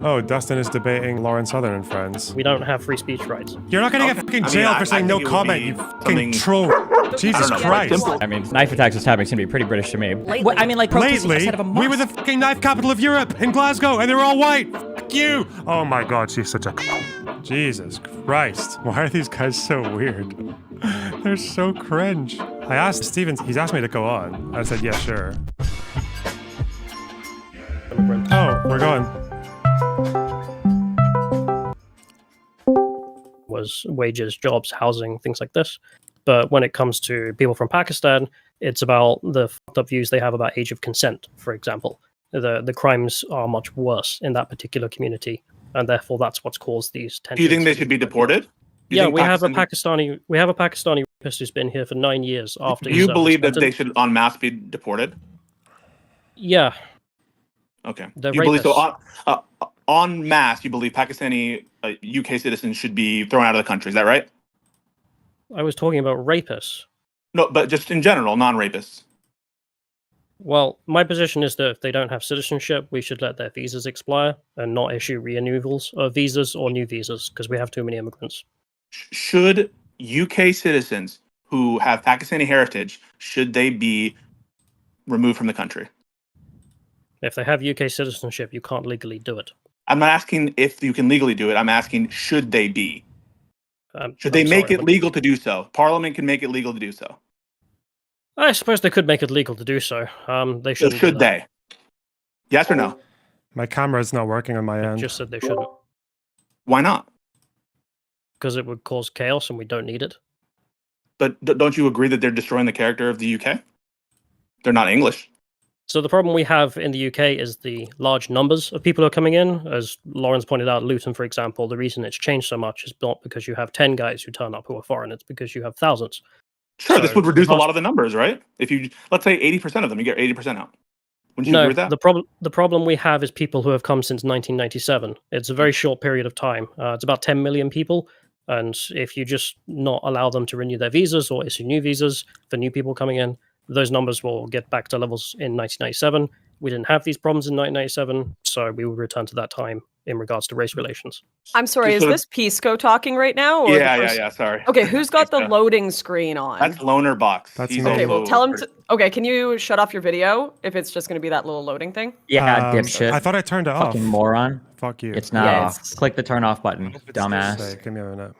Oh, Dustin is debating Lauren Southern and friends. We don't have free speech rights. You're not gonna get fucking jailed for saying no comment, you fucking troll. Jesus Christ. I mean, knife attacks and stabbings can be pretty British to me. Well, I mean, like, protesting Lately, instead of a mosque. we were the fucking knife capital of Europe in Glasgow, and they were all white. Fuck you. Oh my God, she's such a. Jesus Christ. Why are these guys so weird? They're so cringe. I asked Steven, he's asked me to go on. I said, yeah, sure. Oh, we're going. Was wages, jobs, housing, things like this. But when it comes to people from Pakistan, it's about the fucked up views they have about age of consent, for example. The crimes are much worse in that particular community, and therefore that's what's caused these tensions. Do you think they should be deported? Yeah, we have a Pakistani rapist who's been here for 9 years after. Do you believe that they should en masse be deported? Yeah. Okay. The you believe rapists. so en masse, you believe Pakistani UK citizens should be thrown out of the country, is that right? I was talking about rapists. No, but just in general, non-rapists. Well, my position is that if they don't have citizenship, we should let their visas expire and not issue renewals of visas or new visas because we have too many immigrants. Should UK citizens who have Pakistani heritage, should they be removed from the country? If they have UK citizenship, you can't legally do it. I'm not asking if you can legally do it. I'm asking, should they be? Should they make it legal to do so? Parliament can make it legal to do so. I suppose they could make it legal to do so. They shouldn't. So should they? Yes or no? My camera's not working on my end. Just said they shouldn't. Why not? Because it would cause chaos and we don't need it. But don't you agree that they're destroying the character of the UK? They're not English. So the problem we have in the UK is the large numbers of people who are coming in. As Lawrence pointed out, Luton, for example, the reason it's changed so much is not because you have 10 guys who turn up who are foreign, it's because you have thousands. Sure, So this would reduce a lot of the numbers, right? If you, let's say 80% of them, you get 80% out. Wouldn't you agree with that? The problem we have is people who have come since 1997. It's a very short period of time. It's about 10 million people. And if you just not allow them to renew their visas or issue new visas for new people coming in, those numbers will get back to levels in 1997. We didn't have these problems in 1997, so we will return to that time in regards to race relations. I'm sorry, is this Pisco talking right now? Or Yeah, sorry. Okay, who's got the loading screen on? That's Loner Box. That's He's me. Okay, well, also tell him to... Okay, can you shut off your video if it's just going to be that little loading thing? Yeah, dipshit. I thought I turned it off. Fucking moron. Fuck you. It's not Yeah, off. it's- Click the turn off button, dumbass. Say, give me a minute.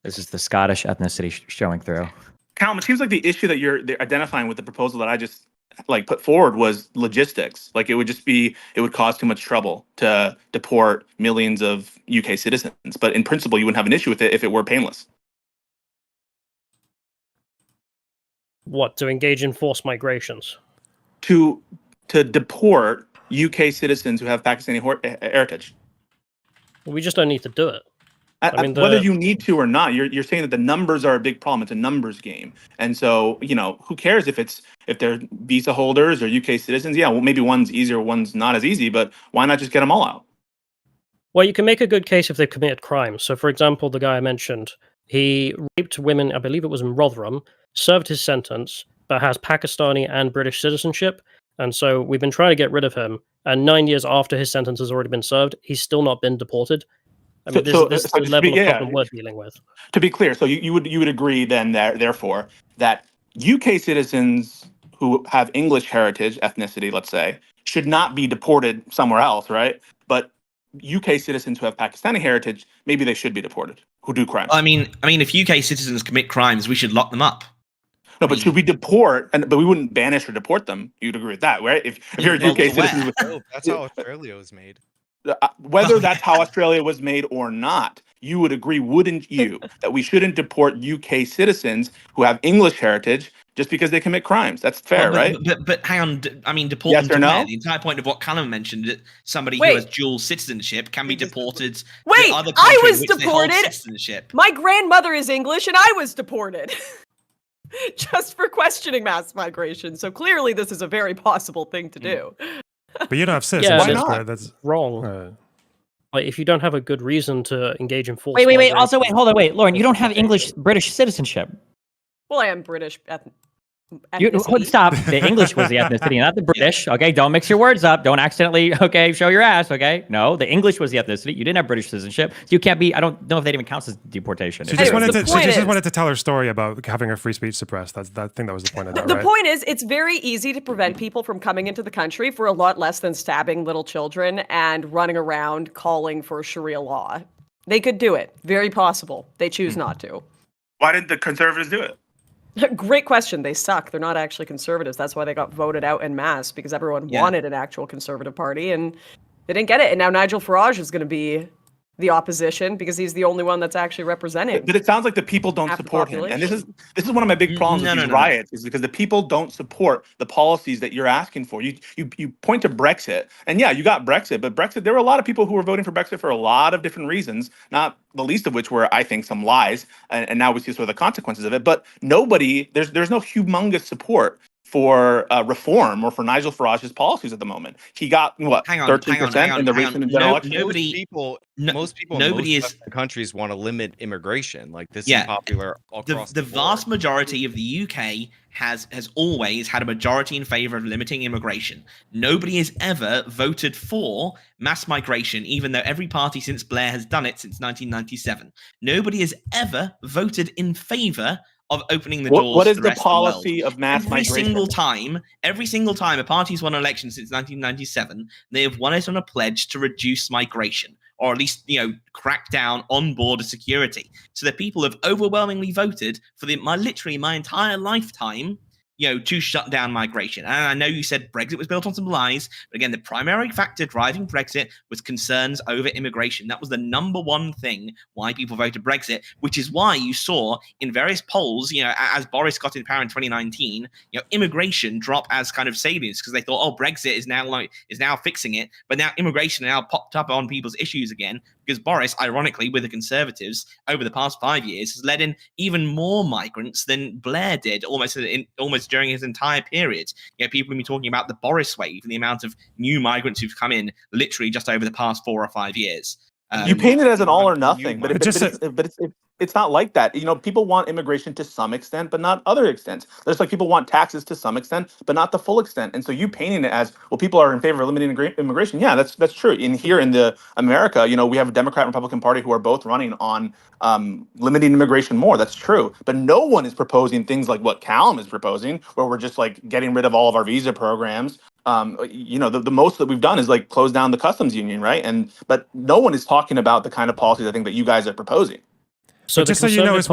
This is the Scottish ethnicity showing through. Calum, it seems like the issue that you're identifying with the proposal that I just put forward was logistics. Like it would cause too much trouble to deport millions of UK citizens. But in principle, you wouldn't have an issue with it if it were painless. What, to engage in forced migrations? To deport UK citizens who have Pakistani heritage. We just don't need to do it. I mean, whether you need to or not, you're saying that the numbers are a big problem. It's a numbers game, and so who cares if they're visa holders or UK citizens? Yeah, well, maybe one's easier, one's not as easy, but why not just get them all out? Well, you can make a good case if they've committed crimes. So, for example, the guy I mentioned, he raped women, I believe it was in Rotherham, served his sentence, but has Pakistani and British citizenship. And so we've been trying to get rid of him. And 9 years after his sentence has already been served, he's still not been deported. I mean, this is the level of problem we're dealing with. To be clear, so you would agree then that therefore that UK citizens who have English heritage, ethnicity, let's say, should not be deported somewhere else, right? But UK citizens who have Pakistani heritage, maybe they should be deported, who do crimes. I mean, if UK citizens commit crimes, we should lock them up. No, but should we deport? But we wouldn't banish or deport them. You'd agree with that, right? If you're a UK citizen, That's how Australia was made. Whether that's how Australia was made or not, you would agree, wouldn't you, that we shouldn't deport UK citizens who have English heritage just because they commit crimes? That's fair, right? But hang on, I mean, deport Yes them or to no? where? The entire point of what Callum mentioned, that somebody Wait. who has dual citizenship can be deported to Wait, other I country was in which they hold deported. citizenship. My grandmother is English and I was deported. Just for questioning mass migration. So clearly this is a very possible thing to do. But you don't have citizenship. Why not? Right? That's Wrong. Like, if you don't have a good reason to engage in forced Wait. migration- Also, hold on. Wait, Lauren, you don't have British citizenship. Well, I am British. ethnicity. Stop. The English was the ethnicity, not the British. Okay, don't mix your words up. Don't accidentally, show your ass. Okay, no, the English was the ethnicity. You didn't have British citizenship, so you can't be. I don't know if that even counts as deportation. She just Anyways, wanted to tell her story about having her free speech suppressed. I think that was the point of that, The right? point is, it's very easy to prevent people from coming into the country for a lot less than stabbing little children and running around calling for Sharia law. They could do it. Very possible. They choose not to. Why did the conservatives do it? Great question. They suck. They're not actually conservatives. That's why they got voted out en masse, because everyone wanted an actual conservative party and they didn't get it. And now Nigel Farage is going to be the opposition because he's the only one that's actually representing. But it sounds like the people don't half the support him, and this population. is one of my big problems with these No. riots is because the people don't support the policies that you're asking for. You point to Brexit, and yeah, you got Brexit, but Brexit, there were a lot of people who were voting for Brexit for a lot of different reasons, not the least of which were, I think, some lies, and now we see sort of the consequences of it. But nobody, there's no humongous support for reform or for Nigel Farage's policies at the moment. He got what, 13% in the recent general election. Most people nobody in most is Western countries want to limit immigration. Like this Yeah. is popular across the board. vast majority of the UK has always had a majority in favor of limiting immigration. Nobody has ever voted for mass migration, even though every party since Blair has done it since 1997. Nobody has ever voted in favor of opening the doors. What to is the the rest of the world. policy of mass migration? Every single time a party's won an election since 1997, they have won it on a pledge to reduce migration, or at least, crack down on border security. So the people have overwhelmingly voted for literally my entire lifetime, to shut down migration. And I know you said Brexit was built on some lies, but again, the primary factor driving Brexit was concerns over immigration. That was the number one thing why people voted Brexit, which is why you saw in various polls, as Boris got in power in 2019, immigration drop as kind of salience because they thought, oh, Brexit is now fixing it, but now immigration now popped up on people's issues again because Boris, ironically, with the Conservatives over the past 5 years, has let in even more migrants than Blair did, almost during his entire period. People have been talking about the Boris wave and the amount of new migrants who've come in literally just over the past 4 or 5 years. You paint it as an all or nothing, but it's not like that. People want immigration to some extent, but not other extents. Just like people want taxes to some extent, but not the full extent. And so you painting it as, well, people are in favor of limiting immigration. Yeah, that's true. In the America, we have a Democrat and Republican Party who are both running on limiting immigration more. That's true. But no one is proposing things like what Callum is proposing, where we're just like getting rid of all of our visa programs. The most that we've done is like close down the customs union, right? But no one is talking about the kind of policies I think that you guys are proposing. So just so you know as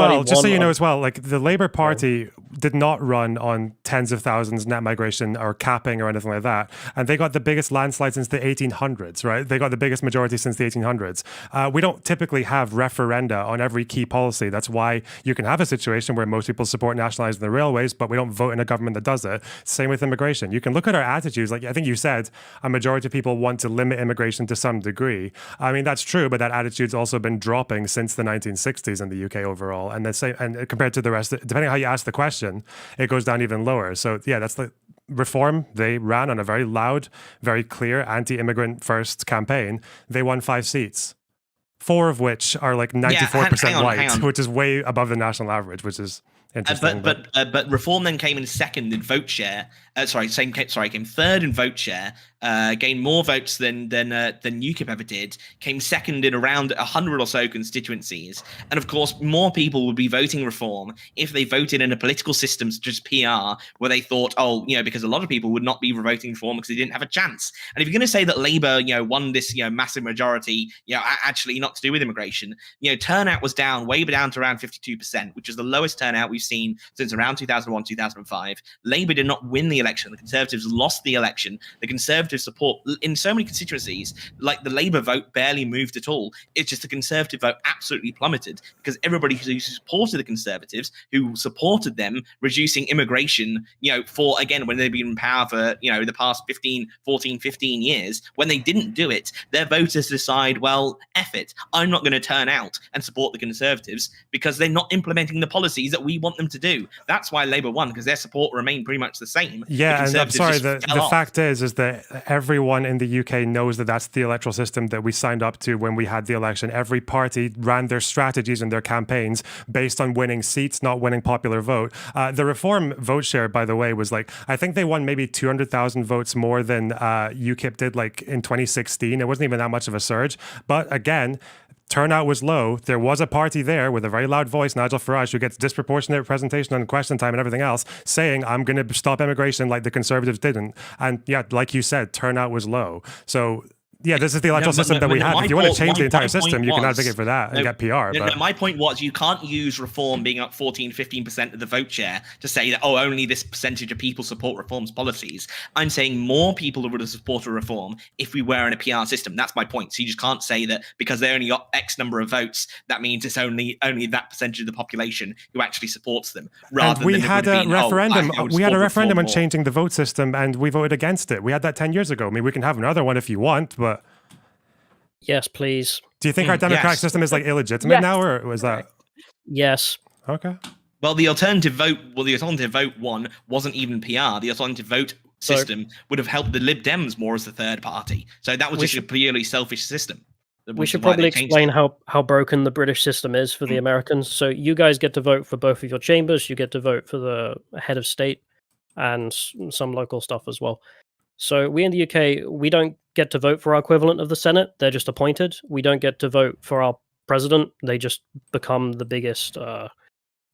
well, like the Labour Party did not run on tens of thousands net migration or capping or anything like that. And they got the biggest landslide since the 1800s, right? They got the biggest majority since the 1800s. We don't typically have referenda on every key policy. That's why you can have a situation where most people support nationalizing the railways, but we don't vote in a government that does it. Same with immigration. You can look at our attitudes. Like I think you said, a majority of people want to limit immigration to some degree. I mean, that's true, but that attitude's also been dropping since the 1960s in the UK overall. And the same, and compared to the rest, depending on how you ask the question, it goes down even lower. So yeah, that's the Reform. They ran on a very loud, very clear anti-immigrant first campaign. They won 5 seats, 4 of which are like 94% white, which is way above the national average, which is interesting. But Reform then came in second in vote share. Came third in vote share. Gained more votes than UKIP ever did. Came second in around 100 or so constituencies. And of course, more people would be voting Reform if they voted in a political system such as PR, where they thought, because a lot of people would not be voting Reform because they didn't have a chance. And if you're going to say that Labour, won this, massive majority, actually not to do with immigration, turnout was way down to around 52%, which is the lowest turnout we've seen since around 2001, 2005. Labour did not win the election. The Conservatives lost the election. The Conservative support in so many constituencies, like the Labour vote barely moved at all. It's just the Conservative vote absolutely plummeted because everybody who supported the Conservatives, who supported them reducing immigration, for, again, when they've been in power for, the past 15 years, when they didn't do it, their voters decide, well, F it, I'm not going to turn out and support the Conservatives because they're not implementing the policies that we want want them to do. That's why Labour won, because their support remained pretty much the same. Yeah, and I'm sorry, the fact fact is that everyone in the UK knows that that's the electoral system that we signed up to when we had the election. Every party ran their strategies and their campaigns based on winning seats, not winning popular vote. The Reform vote share, by the way, was like, I think they won maybe 200,000 votes more than UKIP did like in 2016. It wasn't even that much of a surge. But again, turnout was low. There was a party there with a very loud voice, Nigel Farage, who gets disproportionate representation on question time and everything else, saying, I'm going to stop immigration like the Conservatives didn't. And yeah, like you said, turnout was low. So yeah, this is the electoral system that we have. If you want to change the entire system, you can advocate for that and get PR. No, my point was you can't use reform being up 14, 15% of the vote share to say that, oh, only this percentage of people support reform's policies. I'm saying more people would have supported reform if we were in a PR system. That's my point. So you just can't say that because they only got X number of votes, that means it's only that percentage of the population who actually supports them. And we had a referendum. We had a referendum on changing the vote system, and we voted against it. We had that 10 years ago. I mean, we can have another one if you want, but yes, please. Do you think our democratic system is like illegitimate now, or was that? Yes. Okay. Well, the alternative vote one wasn't even PR. The alternative vote system would have helped the Lib Dems more as the third party. So that was just a purely selfish system. We should probably explain how broken the British system is for the Americans. So you guys get to vote for both of your chambers. You get to vote for the head of state and some local stuff as well. So we in the UK, we don't get to vote for our equivalent of the Senate. They're just appointed. We don't get to vote for our president. They just become the biggest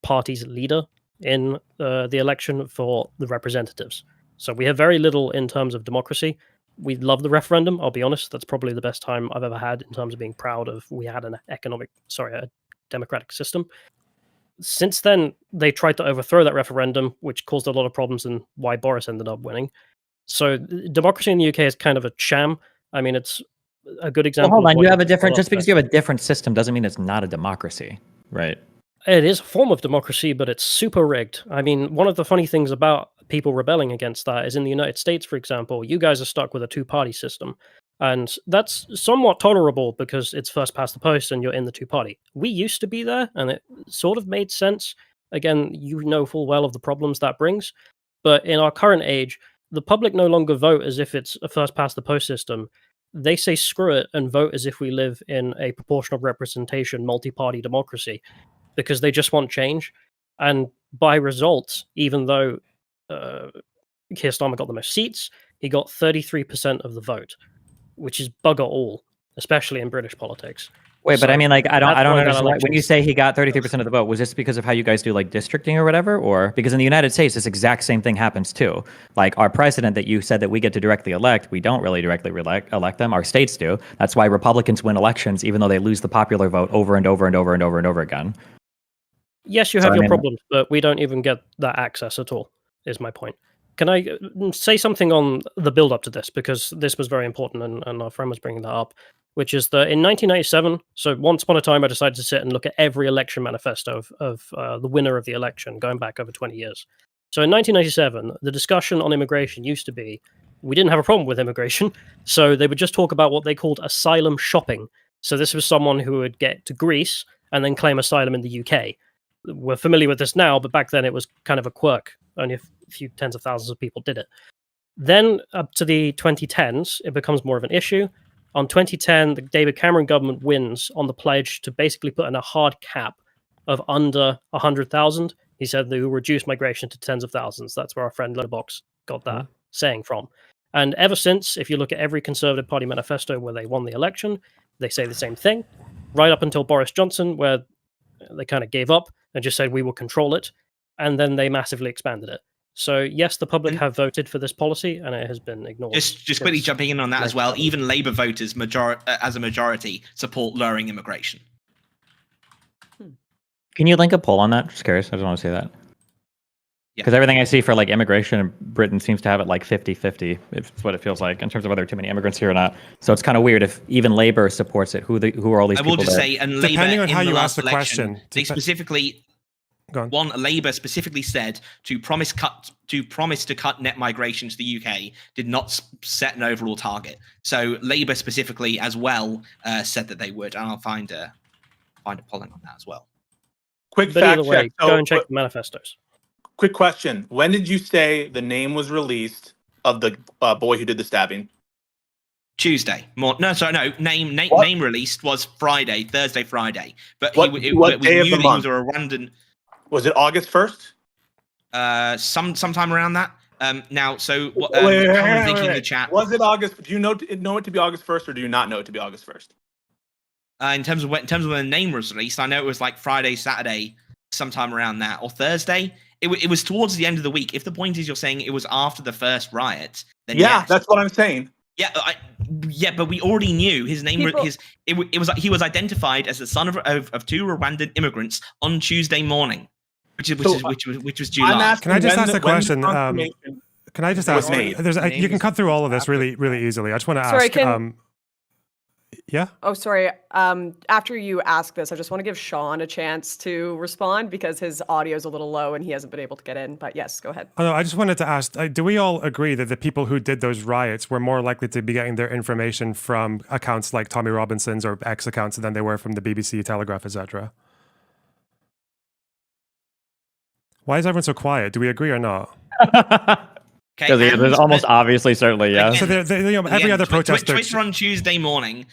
party's leader in the election for the representatives. So we have very little in terms of democracy. We love the referendum. I'll be honest. That's probably the best time I've ever had in terms of being proud of we had a democratic system. Since then, they tried to overthrow that referendum, which caused a lot of problems and why Boris ended up winning. So democracy in the UK is kind of a sham. I mean, it's a good example. Well, hold on, you have a different. Just because you have a different system doesn't mean it's not a democracy, right? It is a form of democracy, but it's super rigged. I mean, one of the funny things about people rebelling against that is in the United States, for example, you guys are stuck with a two-party system. And that's somewhat tolerable because it's first past the post and you're in the two-party. We used to be there, and it sort of made sense. Again, you know full well of the problems that brings. But in our current age, the public no longer vote as if it's a first past the post system. They say screw it and vote as if we live in a proportional representation, multi-party democracy, because they just want change. And by results, even though Keir Starmer got the most seats, he got 33% of the vote, which is bugger all, especially in British politics. Wait, but I mean, like, I don't understand. When you say he got 33% of the vote, was this because of how you guys do like districting or whatever? Or because in the United States, this exact same thing happens too. Like our president that you said that we get to directly elect, we don't really directly elect them. Our states do. That's why Republicans win elections, even though they lose the popular vote over and over and over and over and over again. Yes, you have your problems, but we don't even get that access at all, is my point. Can I say something on the build-up to this? Because this was very important, and our friend was bringing that up, which is that in 1997, so once upon a time, I decided to sit and look at every election manifesto of the winner of the election, going back over 20 years. So in 1997, the discussion on immigration used to be, we didn't have a problem with immigration, so they would just talk about what they called asylum shopping. So this was someone who would get to Greece and then claim asylum in the UK. We're familiar with this now, but back then it was kind of a quirk. Only a few tens of thousands of people did it. Then up to the 2010s, it becomes more of an issue. On 2010, the David Cameron government wins on the pledge to basically put in a hard cap of under 100,000. He said they will reduce migration to tens of thousands. That's where our friend Letterbox got that saying from. And ever since, if you look at every Conservative Party manifesto where they won the election, they say the same thing. Right up until Boris Johnson, where they kind of gave up and just said we will control it. And then they massively expanded it. So yes, the public have voted for this policy, and it has been ignored. Just quickly jumping in on that as well. Even Labour voters, as a majority, support lowering immigration. Can you link a poll on that? Just curious. I just want to say that. Because everything I see for like immigration in Britain seems to have it like 50-50. It's what it feels like in terms of whether there are too many immigrants here or not. So it's kind of weird if even Labour supports it. Who are all these people? I will just say, and Labour, depending on how you ask the election, question, they specifically. Labour specifically said to promise to cut net migration to the UK did not set an overall target. So Labour specifically as well said that they would, and I'll find a polling on that as well. Quick But fact either way, check. So, go and check the manifestos. quick question: when did you say the name was released of the boy who did the stabbing? Tuesday. Name released was Thursday, Friday. But What we knew day of the that he was month? a Rwandan. Was it August 1st? Sometime around that. Now, so what? Wait, Vicky in the chat. Was it August? Do you know it to be August 1st, or do you not know it to be August 1st? In terms of when the name was released, I know it was like Friday, Saturday, sometime around that, or Thursday. It was towards the end of the week. If the point is you're saying it was after the first riot, then Yeah, yes. that's what I'm saying. Yeah, but we already knew his name. It was he was identified as the son of two Rwandan immigrants on Tuesday morning, which was July. Can I just ask a question? Confirmation Can I just was ask? made. You can cut through all of this really easily. I just want to Sorry, ask. Yeah. Oh, sorry. After you ask this, I just want to give Sean a chance to respond because his audio is a little low and he hasn't been able to get in. But yes, go ahead. Oh, no, I just wanted to ask, do we all agree that the people who did those riots were more likely to be getting their information from accounts like Tommy Robinson's or X accounts than they were from the BBC, Telegraph, etc.? Why is everyone so quiet? Do we agree or not? Because there's almost obviously, certainly, yeah. Again, so every other protester. Twitter on Tuesday morning,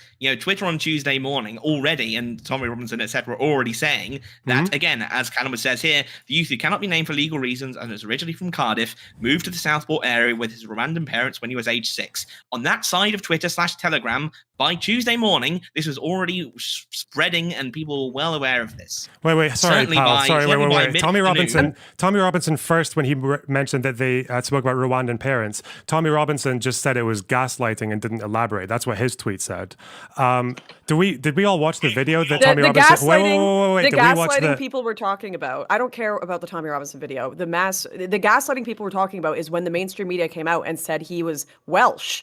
already, and Tommy Robinson, etc., were already saying that, again, as Callum says here, the youth who cannot be named for legal reasons and is originally from Cardiff moved to the Southport area with his Rwandan parents when he was age 6. On that side of Twitter/Telegram, by Tuesday morning, this was already spreading and people were well aware of this. Wait, sorry, pal. Wait. Mid-afternoon. Tommy Robinson first, when he mentioned that they spoke about Rwandan parents, Tommy Robinson just said it was gaslighting and didn't elaborate. That's what his tweet said. Did we all watch the video that Tommy Robinson? Wait. The gaslighting people were talking about. I don't care about the Tommy Robinson video. The gaslighting people were talking about is when the mainstream media came out and said he was Welsh.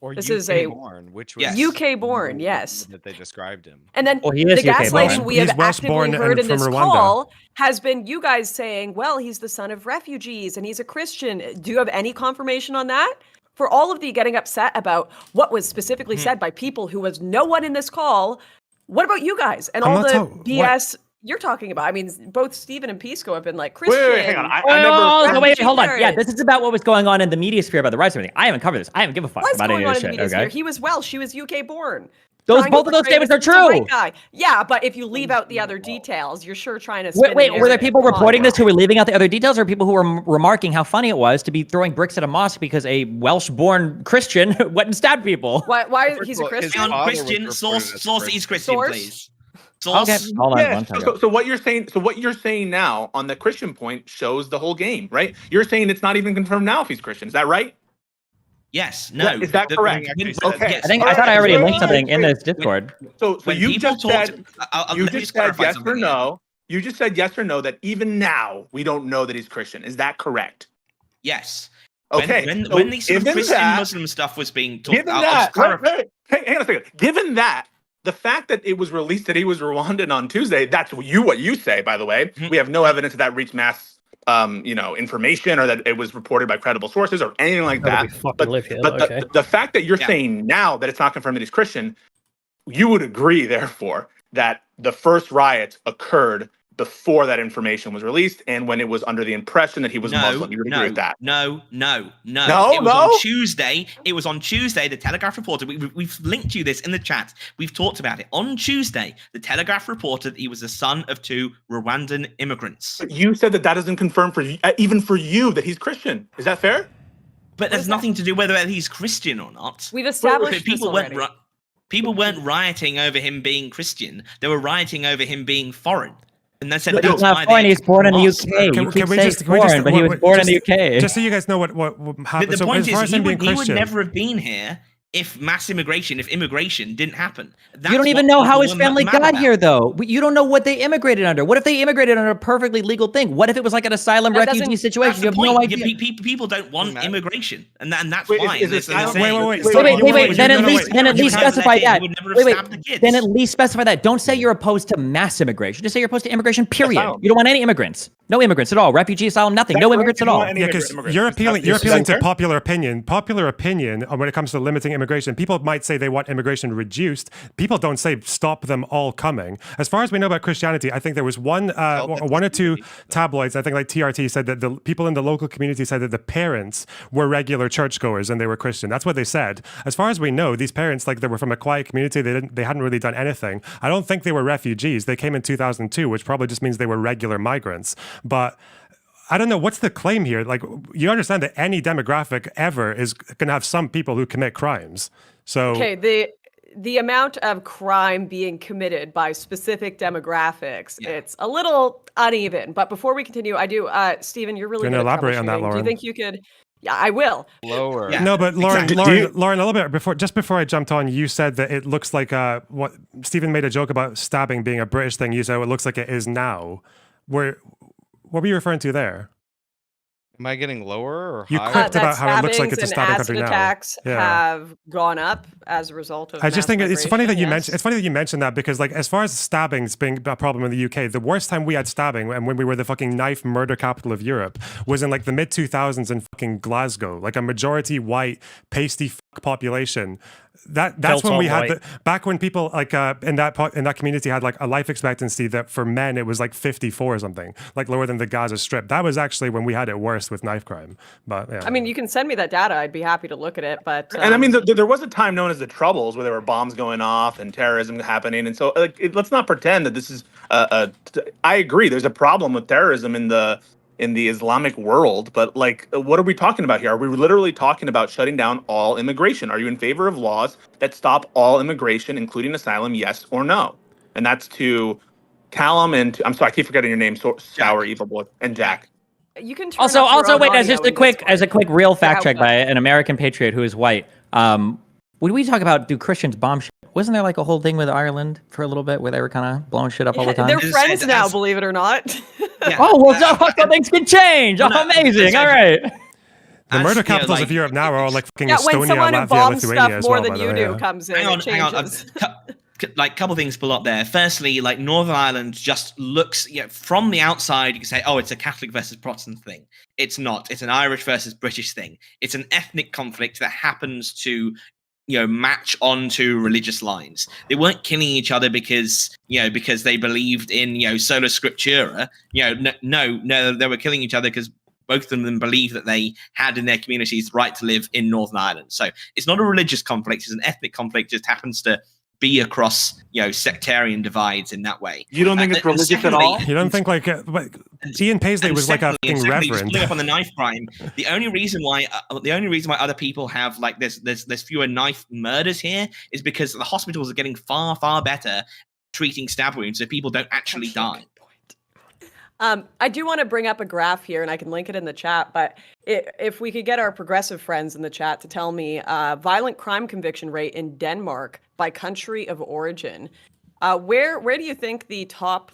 Or this UK is a born, which was UK born, yes. That they described him. And then he the is UK gaslighting born. we have He's Welsh actively born heard in from this Rwanda. call has been you guys saying, well, he's the son of refugees and he's a Christian. Do you have any confirmation on that? For all of the getting upset about what was specifically said by people who was no one in this call, what about you guys and all the BS you're talking about? I mean, both Stephen and Pisco have been like Christian. Wait, hang on. Wait, hold on. Yeah, this is about what was going on in the media sphere about the rights and everything. I haven't covered this. I haven't given a fuck What's about any going of on this in the shit. media Okay. sphere? He was Welsh. She was UK born. Both of those statements are true. Yeah, but if you leave out the other details, you're sure trying to. Wait, were there people reporting this who were leaving out the other details, or people who were remarking how funny it was to be throwing bricks at a mosque because a Welsh-born Christian went and stabbed people? Why he's a Christian? Christian source is Christian, please. Okay, hold on one second. So what you're saying now on the Christian point shows the whole game, right? You're saying it's not even confirmed now if he's Christian. Is that right? Yes. No. Is that correct? Okay. I thought I already linked something in this Discord. So you just said yes or here. no. You just said yes or no that even now we don't know that he's Christian. Is that correct? Yes. Okay. When the sort of Christian Muslim stuff was being talked about, hang on a second. Given that, the fact that it was released that he was Rwandan on Tuesday, that's what you say, by the way. We have no evidence that reached mass information or that it was reported by credible sources or anything like that. But the fact that you're saying now that it's not confirmed that he's Christian, you would agree, therefore, that the first riot occurred before that information was released and when it was under the impression that he was Muslim. You would agree with that? No. It was on Tuesday. It was on Tuesday. The Telegraph reported. We've linked you this in the chat. We've talked about it. On Tuesday, the Telegraph reported he was the son of 2 Rwandan immigrants. But you said that doesn't confirm even for you that he's Christian. Is that fair? But there's nothing to do whether he's Christian or not. We've established people weren't rioting over him being Christian. They were rioting over him being foreign. And they said he's not foreign. He's born in the UK. But he was born in the UK. Just so you guys know what happened. But the point is, he would Christian, never have been here if immigration didn't happen. You don't even know how his family got here, though. You don't know what they immigrated under. What if they immigrated under a perfectly legal thing? What if it was like an asylum refugee situation? You have no idea. People don't want immigration, and that's why. Wait. Then at least specify that. Then at least specify that. Don't say you're opposed to mass immigration. Just say you're opposed to immigration. Period. You don't want any immigrants. No immigrants at all. Refugee asylum, nothing. No immigrants at all. Yeah, because you're appealing to popular opinion. Popular opinion when it comes to limiting immigration. People might say they want immigration reduced. People don't say stop them all coming. As far as we know about Christianity, I think there was one or two tabloids, I think like TRT, said that the people in the local community said that the parents were regular churchgoers and they were Christian. That's what they said. As far as we know, these parents, like, they were from a quiet community. They hadn't really done anything. I don't think they were refugees. They came in 2002, which probably just means they were regular migrants. But I don't know, what's the claim here? Like, you understand that any demographic ever is going to have some people who commit crimes. So okay, the amount of crime being committed by specific demographics, it's a little uneven. But before we continue, I do, Stephen, you're really Can you good at elaborate on that, troubleshooting. Do you Lauren? think you could? Yeah, I will. Lower. Yeah. No, but Lauren, Exactly. Lauren, a little bit before I jumped on, you said that it looks like what Stephen made a joke about stabbing being a British thing. You said it looks like it is now. What were you referring to there? Am I getting lower or You higher? quipped That about how it looks like it's a stabbings and stabbing country acid now. attacks Yeah. have gone up as a result of. I just mass think it's funny that you migration, mentioned. yes. It's funny that you mentioned that because, like, as far as stabbings being a problem in the UK, the worst time we had stabbing, and when we were the fucking knife murder capital of Europe, was in like the mid 2000s in fucking Glasgow, like a majority white pasty fuck population. That's when we had back when people like in that community had like a life expectancy that for men it was like 54 or something, like lower than the Gaza Strip. That was actually when we had it worse with knife crime. But yeah. I mean, you can send me that data. I'd be happy to look at it. But And I mean, there was a time known as the Troubles where there were bombs going off and terrorism happening. And so let's not pretend that this is I agree. There's a problem with terrorism in the Islamic world. But like, what are we talking about here? Are we literally talking about shutting down all immigration? Are you in favor of laws that stop all immigration, including asylum? Yes or no? And that's to Callum and I'm sorry, I keep forgetting your name. Sour Evil Boy and Jack. you can turn Also, up your own wait, as audio just a in quick, Discord. real fact how check it by an American patriot who is white. When we talk about do Christians bomb shit, wasn't there like a whole thing with Ireland for a little bit where they were kind of blowing shit up all the time? They're Just friends said now, as- believe it or not. Yeah. Oh, well, so things can change. Oh, No, amazing. so- All right. the as, murder you know, capitals like, of Europe now are all like fucking Yeah, when Estonia, someone who Latvia, bombs Lithuania stuff as more well. than By the you way, do yeah. comes in, Hang on, it hang on. changes. Like, couple things pull up there. Firstly, like Northern Ireland just looks, from the outside, you can say, oh, it's a Catholic versus Protestant thing. It's not. It's an Irish versus British thing. It's an ethnic conflict that happens to, match onto religious lines. They weren't killing each other because they believed in, sola scriptura. No, they were killing each other because both of them believed that they had in their communities the right to live in Northern Ireland. So it's not a religious conflict; it's an ethnic conflict. It just happens to be across, sectarian divides in that way. You don't think it's religious at all? You don't think like Ian Paisley was like a fucking just reverend? pulling up on the knife crime. The only reason why other people have like there's fewer knife murders here is because the hospitals are getting far better treating stab wounds, so people don't actually die. I do want to bring up a graph here, and I can link it in the chat. But if we could get our progressive friends in the chat to tell me violent crime conviction rate in Denmark by country of origin, where do you think the top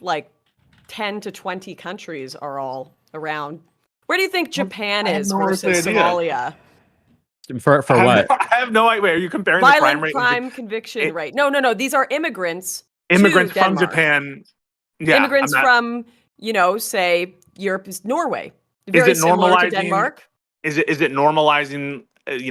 10 to 20 countries are all around? Where do you think Japan is versus Somalia? For what? I have no idea. Are you comparing the crime Violent rate? crime conviction rate. No. These are immigrants. Immigrants to from Denmark. Japan. Yeah, Immigrants I'm not- from, say, Europe is Norway. Is Very it similar to normalizing- Denmark. Is it normalizing?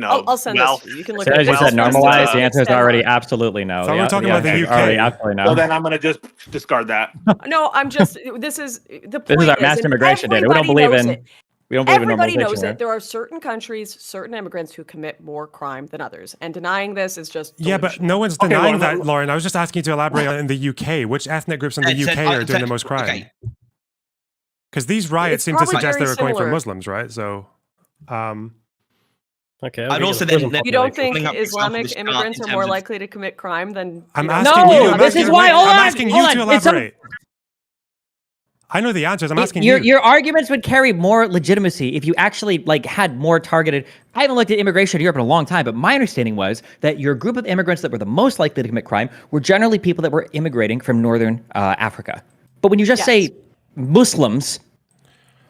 I'll send wealth? this to you. You can look So at as you it. said, normalized. The answer is Denmark. already absolutely no. So we're talking about the answer is UK. Already absolutely no. So then I'm going to just discard that. No, I'm just. This is the point. This is our mass and immigration data. We don't everybody believe knows in. it. We don't believe in Everybody normalization. knows here. it. There are certain countries, certain immigrants who commit more crime than others, and denying this is just. Yeah, but delusional. no one's Okay, denying Lauren, that, Lauren. I was just asking you to elaborate on in the UK. Which ethnic groups in the UK are doing the most crime? Okay. Because these riots It's seem to probably suggest they very were coming from similar. Muslims, right? So, Okay. I'd also then You don't think Pulling up the example Islamic of the chart immigrants in are more terms of- likely to commit crime than? I'm you know, asking No, you. I'm this asking- is why- wait, hold I'm on, asking hold you to on. It's some- elaborate. I know the answers. I'm asking you. Your arguments would carry more legitimacy if you actually had more targeted. I haven't looked at immigration in Europe in a long time, but my understanding was that your group of immigrants that were the most likely to commit crime were generally people that were immigrating from northern Africa. But when you just Yes. say Muslims,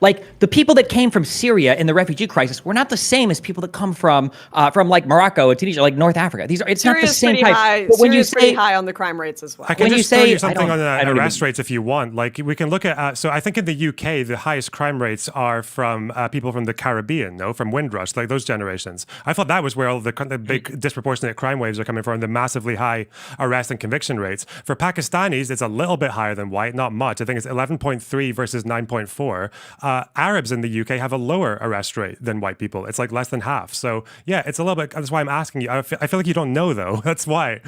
Like the people that came from Syria in the refugee crisis were not the same as people that come from like Morocco and Tunisia, like North Africa. It's not the same type. High, but when you Syria's pretty say high on the crime rates as well. I can when just you tell say you something on the arrest even, rates if you want. Like we can look at. So I think in the UK the highest crime rates are from people from the Caribbean, no, from Windrush, like those generations. I thought that was where all the big disproportionate crime waves are coming from. The massively high arrest and conviction rates. For Pakistanis, it's a little bit higher than white, not much. I think it's 11.3 versus 9.4. Arabs in the UK have a lower arrest rate than white people. It's like less than half. So yeah, it's a little bit. That's why I'm asking you. I feel like you don't know though. That's why.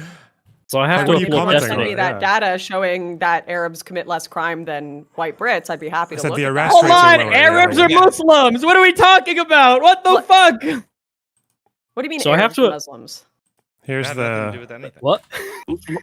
So I have What are to you applaud commenting Send on? me that data showing that Arabs commit less crime than white Brits. I'd be happy to said look the at arrest that. hold rates are on, lower, Arabs yeah. are Muslims. What are we talking about? What the fuck? What do you mean So I have Arabs to- are Muslims? Here's That had nothing to do the. with anything. What?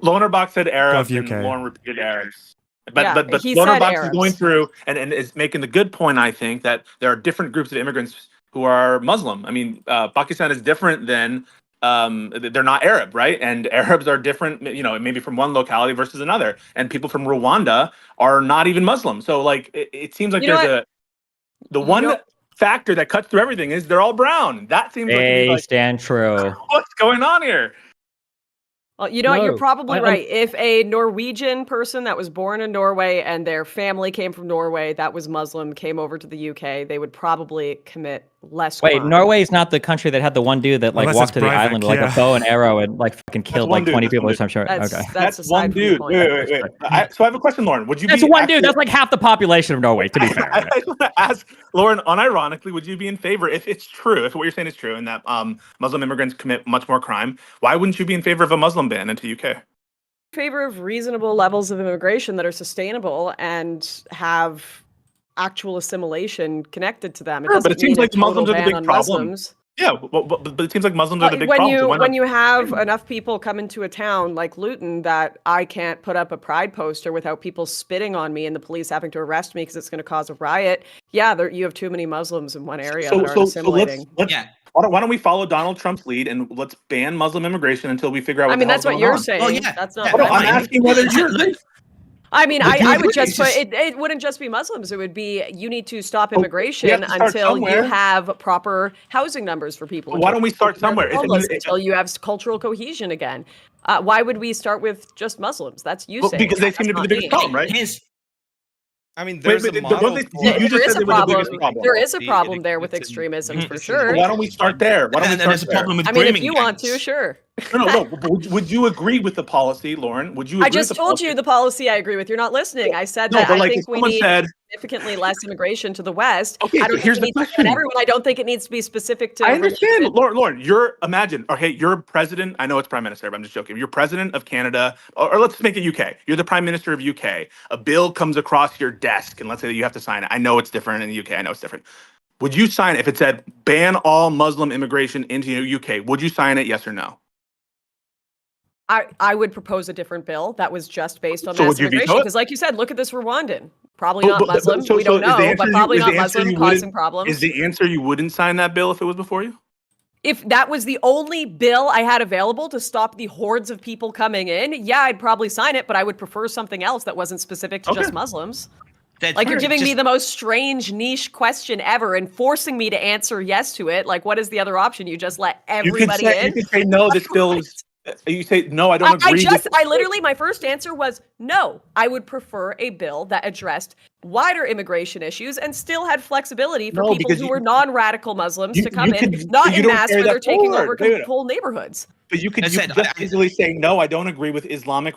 Lonerbox said Arabs and UK. Lauren repeated Arabs. Yeah, But he said Lonerbox is Arabs. going through and is making the good point, I think, that there are different groups of immigrants who are Muslim. I mean, Pakistan is different than they're not Arab, right? And Arabs are different, maybe from one locality versus another. And people from Rwanda are not even Muslim. So like it seems like the one factor that cuts through everything is they're all brown. That seems They like stand true. what's going on here? Well, you know what? You're No, probably I- right. If a Norwegian person that was born in Norway and their family came from Norway that was Muslim came over to the UK, they would probably commit less Wait, crime. Norway is not the country that had the one dude that like Unless walked it's to the Breivik, island with like yeah. a bow and arrow and like fucking killed one like dude, 20 that's people one or some shit. That's, Okay. that's one aside from the dude. point. Wait. So I have a question, Lauren. Would you That's be one actually, dude. That's like half the population of Norway, to be fair. I just want to ask Lauren, unironically, would you be in favor, if it's true, if what you're saying is true, and that Muslim immigrants commit much more crime, why wouldn't you be in favor of a Muslim ban into UK? Favor of reasonable levels of immigration that are sustainable and have actual assimilation connected to them. It Sure, doesn't but it seems mean like a total Muslims are the ban big on problem. Muslims. Yeah, but it seems like Muslims are the big when problem. you So why when not? you have enough people come into a town like Luton that I can't put up a pride poster without people spitting on me and the police having to arrest me because it's going to cause a riot. Yeah, you have too many Muslims in one area that aren't assimilating. let's Yeah. why don't we follow Donald Trump's lead and let's ban Muslim immigration until we figure out what I mean, the that's hell's what going you're on. saying. Oh, yeah. That's Yeah, not No, what I'm saying. asking whether you're. I mean, Would you I would agree? just It's put just- it wouldn't just be Muslims. It would be you need to stop we have immigration to start until you somewhere. have proper housing numbers for people. Why don't we start until somewhere? they're homeless, until you have cultural cohesion again. Why would we start with just Muslims? That's you Well, saying. because they that. seem to That's be the not biggest me. problem, right? Here's I mean, there's a but model. you for- just There said is they a were the problem. biggest problem. There is a The problem there with inequality extremism Mhm. for It's sure. Why don't we start there? Why don't we and start there's a there? problem with I mean, if grooming you want to, gangs. sure. No. But would you agree with the policy, Lauren? Would you? Agree I just with the told policy? you the policy I agree with. You're not listening. I said No, that but I like if think we someone need said, significantly less immigration to the West. Okay, I so don't here's think it the needs to be question. on everyone. I don't think it needs to be specific to I understand, religion. Lauren. You're president. I know it's prime minister, but I'm just joking. You're president of Canada, or let's make it UK. You're the prime minister of UK. A bill comes across your desk, and let's say that you have to sign it. I know it's different in the UK. I know it's different. Would you sign it if it said ban all Muslim immigration into UK? Would you sign it? Yes or no? I would propose a different bill that was just based on So mass would you veto immigration. it? Because, like you said, look at this Rwandan. Probably But- not but- Muslim. so- We so don't is the know, answer but you- probably is not the answer Muslim, you wouldn't- causing problems. Is the answer you wouldn't sign that bill if it was before you? If that was the only bill I had available to stop the hordes of people coming in, yeah, I'd probably sign it, but I would prefer something else that wasn't specific to Okay. just Muslims. That's Like, you're fair. giving me Just- the most strange niche question ever and forcing me to answer yes to it. Like, what is the other option? You just let everybody you in? could say no. This bill is. You say no. I don't agree. I literally, my first answer was no. I would prefer a bill that addressed wider immigration issues and still had flexibility for No, people because who you- were non-radical Muslims you- to come you in, could- not you in don't mass carry where they're that taking forward. over Wait a minute. whole neighborhoods. But you could I said, just I- easily say no. I don't agree with Islamic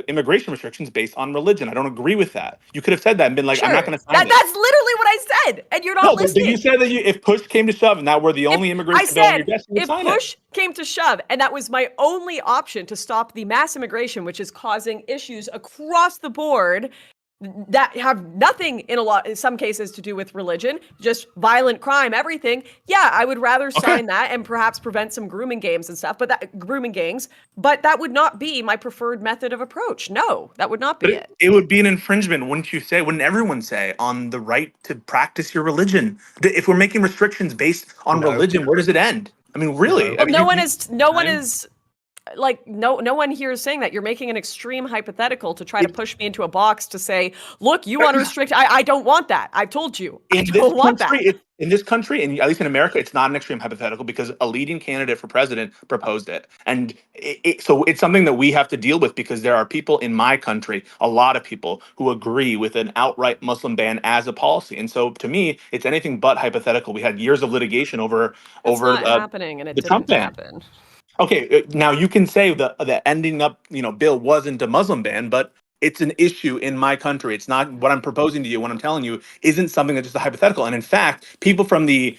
immigration restrictions based on religion. I don't agree with that. You could have said that and been like, Sure. I'm not going to sign That's it. literally what I said, and you're not No, but listening. you said that if push came to shove and that were the only I immigration bill on your said, desk, you would if sign push came to shove, and that was my only option to stop the mass immigration, which is causing issues across the board that have nothing in some cases to do with religion, just violent crime, everything. Yeah, I would rather sign that and perhaps prevent some grooming gangs and stuff, but that would not be my preferred method of approach. No, that would not be it. It would be an infringement, wouldn't you say? Wouldn't everyone say on the right to practice your religion? If we're making restrictions based on religion, where does it end? I mean, really? Well, no one is like no one here is saying that. You're making an extreme hypothetical to try to push me into a box to say, look, you want to restrict. I don't want that. I've told you. I don't want that. In this country, and at least in America, it's not an extreme hypothetical because a leading candidate for president proposed it. And so it's something that we have to deal with because there are people in my country, a lot of people, who agree with an outright Muslim ban as a policy. And so to me, it's anything but hypothetical. We had years of litigation over not happening, and it the Trump didn't ban. happen. Okay, now you can say the ending up, bill wasn't a Muslim ban, but it's an issue in my country. It's not what I'm proposing to you. What I'm telling you isn't something that's just a hypothetical. And in fact, people from the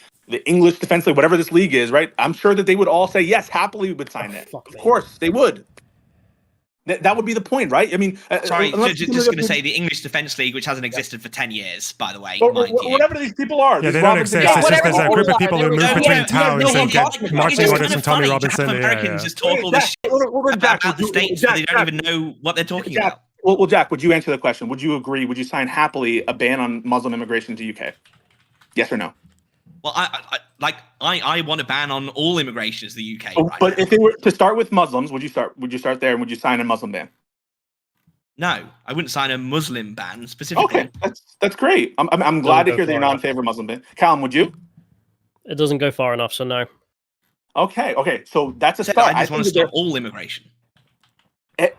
English Defense League, whatever this league is, right? I'm sure that they would all say yes, happily would sign it. Of course, they would. That would be the point, right? I mean, sorry, just going to say the English Defence League, which hasn't existed for 10 years, by the way. Whatever these people are. Yeah, they don't exist. It's just there's a group of people who move between towns and get marching orders from Tommy Robinson. Americans just talk all this shit about the states, but they don't even know what they're talking about. Well, Jack, would you answer the question? Would you agree? Would you sign happily a ban on Muslim immigration to UK? Yes or no? Well, I want a ban on all immigration to the UK. Right but now. if they were to start with Muslims, would you start there and would you sign a Muslim ban? No, I wouldn't sign a Muslim ban specifically. Okay, that's great. I'm glad to hear that you're not in favor of Muslim ban. Callum, would you? It doesn't go far enough, so no. Okay. So that's a start. I just want to stop all immigration.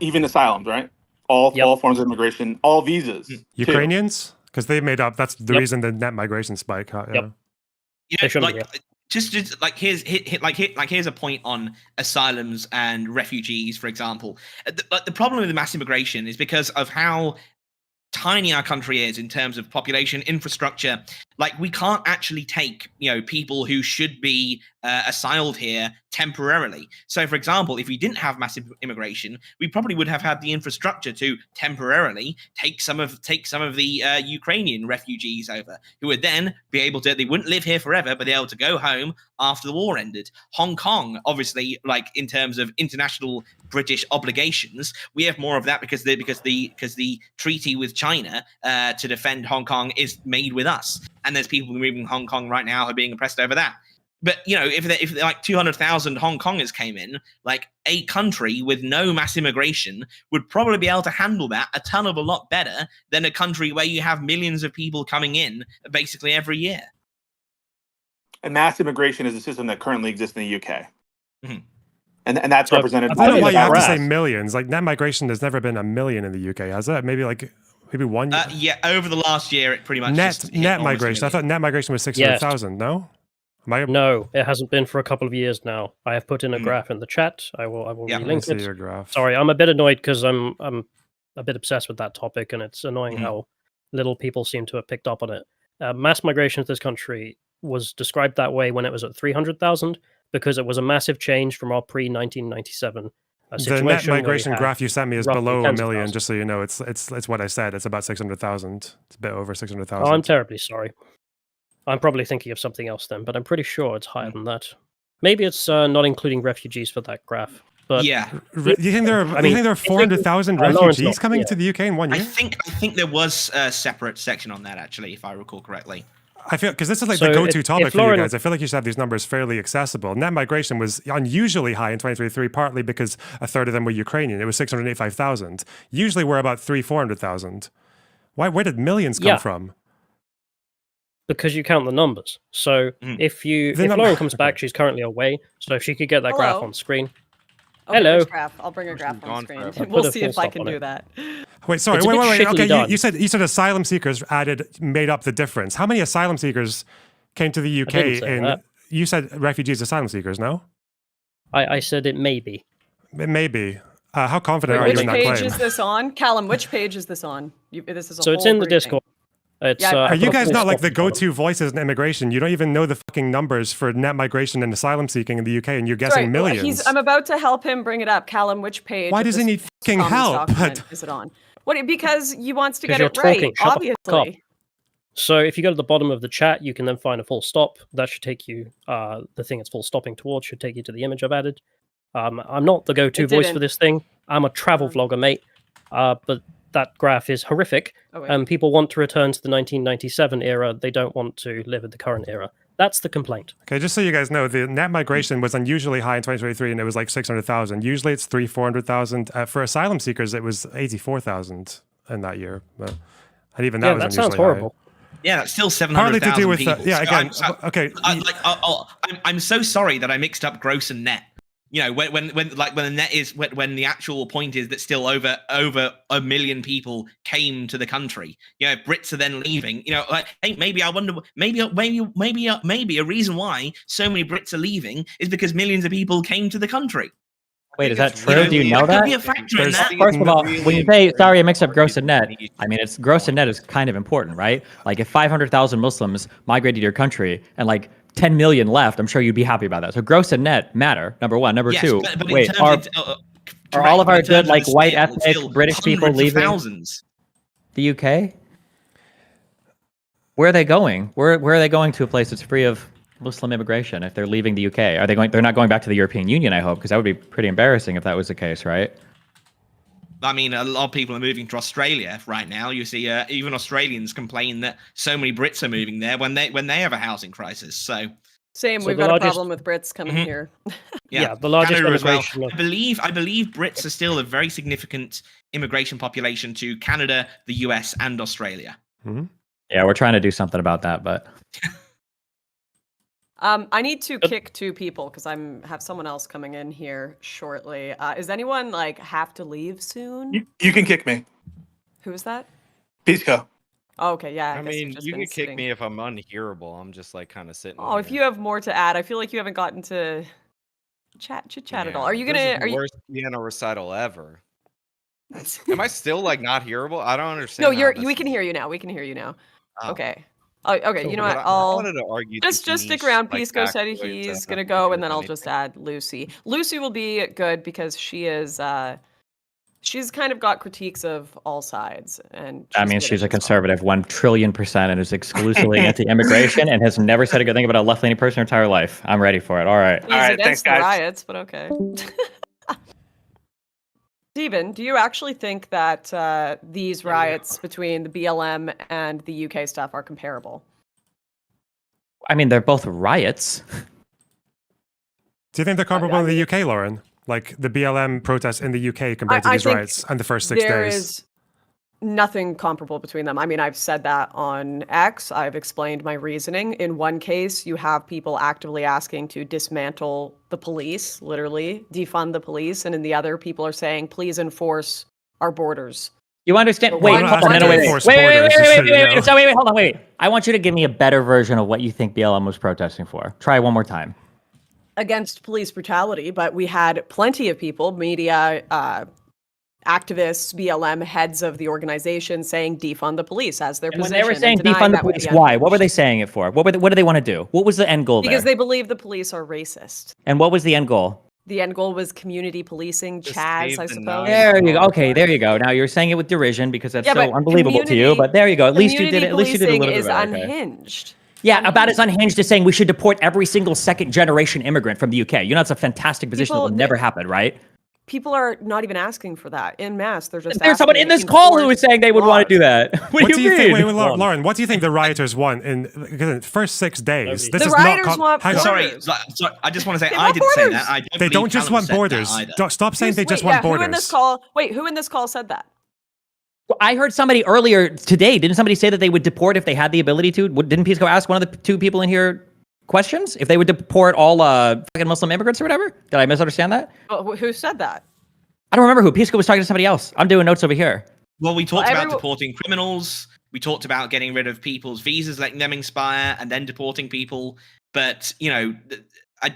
Even asylums, right? All forms of immigration, all visas. Ukrainians? Because they made up. That's the reason the net migration spike. Yep. Just like here's a point on asylums and refugees, for example. The problem with the mass immigration is because of how tiny our country is in terms of population, infrastructure. Like, we can't actually take people who should be asyled here temporarily. So, for example, if we didn't have massive immigration, we probably would have had the infrastructure to temporarily take some of the Ukrainian refugees over, who would then be able to. They wouldn't live here forever, but they're able to go home after the war ended. Hong Kong, obviously, like in terms of international British obligations, we have more of that because the treaty with China to defend Hong Kong is made with us, and there's people moving Hong Kong right now who are being oppressed over that. But if like 200,000 Hong Kongers came in, like a country with no mass immigration would probably be able to handle that a ton of a lot better than a country where you have millions of people coming in basically every year. And mass immigration is a system that currently exists in the UK. Mm-hmm. And that's represented. I don't know why you have to say millions. Like, net migration has never been a million in the UK, has it? Maybe 1 year. Yeah, over the last year, it pretty much net migration. I thought net migration was 600,000. No. No, it hasn't been for a couple of years now. I have put in a graph in the chat. I will relink it. Your graph. Sorry, I'm a bit annoyed because I'm a bit obsessed with that topic, and it's annoying how little people seem to have picked up on it. Mass migration to this country was described that way when it was at 300,000 because it was a massive change from our pre-1997 the net migration graph you sent me is below 1 million. 000. Just so you know, it's what I said. It's about 600,000. It's a bit over 600,000. Oh, I'm terribly sorry. I'm probably thinking of something else then, but I'm pretty sure it's higher than that. Maybe it's not including refugees for that graph. But yeah, you think there are 400,000 refugees coming to the UK in 1 year? I think there was a separate section on that, actually, if I recall correctly. I feel because this is like the go-to topic for you guys. I feel like you should have these numbers fairly accessible. Net migration was unusually high in 2023, partly because a third of them were Ukrainian. It was 685,000. Usually we're about 300,000-400,000. Where did millions come from? Because you count the numbers. So if Lauren comes back, she's currently away. So if she could get that graph on screen. Hello. I'll bring a graph on screen. We'll see if I can do that. Wait, sorry. Wait. Okay, you said asylum seekers made up the difference. How many asylum seekers came to the UK? You said refugees, asylum seekers. No, I said it may be. It may be. How confident are you in that claim? Which page is this on, Callum? Which page is this on? This is so it's in the Discord. Are you guys not like the go-to voices in immigration? You don't even know the fucking numbers for net migration and asylum seeking in the UK, and you're guessing millions. I'm about to help him bring it up. Callum, which page? Why does he need fucking help? Is it on? Because he wants to get it right, obviously. So if you go to the bottom of the chat, you can then find a full stop. That should take you, the thing it's full stopping towards should take you to the image I've added. I'm not the go-to voice for this thing. I'm a travel vlogger, mate. But that graph is horrific. People want to return to the 1997 era. They don't want to live in the current era. That's the complaint. Okay, just so you guys know, the net migration was unusually high in 2023, and it was like 600,000. Usually it's 400,000. For asylum seekers, it was 84,000 in that year. But, and even that was that unusually sounds horrible. Yeah, that's still Partly 700,000 to do with people. yeah. Again, okay. I'm so sorry that I mixed up gross and net. You know, when the net is when the actual point is that still over 1 million people came to the country. You know, Brits are then leaving. You know, like, hey, maybe I wonder, maybe a reason why so many Brits are leaving is because millions of people came to the country. Wait, is that true? Do you know that? Could be a factor in that. First of all, when you say, sorry, I mixed up gross and net, I mean, it's gross and net is kind of important, right? Like if 500,000 Muslims migrated to your country and like 10 million left, I'm sure you'd be happy about that. So gross and net matter, number one. Number two, but wait, are all of our good, like white ethnic British people leaving the UK? Where are they going? Where are they going to a place that's free of Muslim immigration if they're leaving the UK? Are they going? They're not going back to the European Union, I hope, because that would be pretty embarrassing if that was the case, right? I mean, a lot of people are moving to Australia right now. You see, even Australians complain that so many Brits are moving there when they have a housing crisis. So we've got a problem with Brits coming here. Yeah, the largest Canada as well. immigration. I believe Brits are still a very significant immigration population to Canada, the US, and Australia. Mm-hmm. Yeah, we're trying to do something about that, but. I need to kick 2 people because have someone else coming in here shortly. Is anyone like have to leave soon? You can kick me. Who is that? Pisco. Oh, okay, yeah. I mean, you can kick me if I'm unhearable. I'm just like kind of sitting. Oh, if you have more to add, I feel like you haven't gotten to chit chat at all. Are you gonna? This is the worst piano recital ever. Am I still like not hearable? I don't understand. No, we can hear you now. We can hear you now. Oh. Okay. Oh, okay. You know what? I wanted to argue just stick around. Pisco said he's gonna go, and then I'll just add Lucy. Lucy will be good because she is. She's kind of got critiques of all sides, and I mean, she's a conservative 1 trillion% and is exclusively anti-immigration and has never said a good thing about a left-leaning person her entire life. I'm ready for it. All right. He's against the riots, but okay. Stephen, do you actually think that these riots between the BLM and the UK stuff are comparable? I mean, they're both riots. Do you think they're comparable in the UK, Lauren? Like the BLM protests in the UK compared to these riots and the first 6 days? There is nothing comparable between them. I mean, I've said that on X. I've explained my reasoning. In one case, you have people actively asking to dismantle the police, literally defund the police. And in the other, people are saying, please enforce our borders. You understand? Wait, hold on. Hold on. Wait. I want you to give me a better version of what you think BLM was protesting for. Try one more time. Against police brutality, but we had plenty of people, media, activists, BLM heads of the organization saying defund the police as their position. When they were saying defund the police, why? What were they saying it for? What do they want to do? What was the end goal there? Because they believe the police are racist. And what was the end goal? The end goal was community policing, Chaz, I suppose. There you go. Okay, there you go. Now you're saying it with derision because that's so unbelievable to you, but there you go. At least you did it. At least you did a little bit better. Community policing is unhinged. Yeah, about as unhinged as saying we should deport every single second-generation immigrant from the UK. You know, that's a fantastic position that will never happen, right? People are not even asking for that. En masse, they're just There's someone in this call who is saying they would want to do that. What do you mean? Wait, Lauren, what do you think the rioters want in the first 6 days? The rioters want borders. Sorry, I just want to say I didn't say that. They don't just want borders. Stop saying they just want borders. Who in this call said that? I heard somebody earlier today. Didn't somebody say that they would deport if they had the ability to? Didn't Pisco ask one of the 2 people in here questions? If they would deport all fucking Muslim immigrants or whatever? Did I misunderstand that? Who said that? I don't remember who. Pisco was talking to somebody else. I'm doing notes over here. Well, we talked about deporting criminals. We talked about getting rid of people's visas, letting them expire, and then deporting people. But, you know,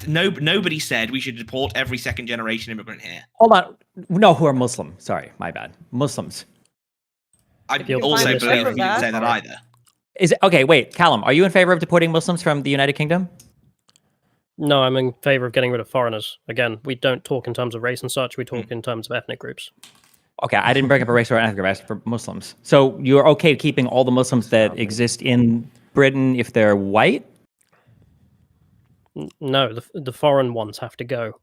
nobody said we should deport every second-generation immigrant here. Hold on. No, who are Muslim? Sorry, my bad. Muslims. I also believe you didn't say that either. Is it, okay, wait, Callum, are you in favor of deporting Muslims from the United Kingdom? No, I'm in favor of getting rid of foreigners. Again, we don't talk in terms of race and such. We talk in terms of ethnic groups. Okay, I didn't bring up a race or an ethnic group. I asked for Muslims. So you're okay keeping all the Muslims that exist in Britain if they're white? No, the foreign ones have to go.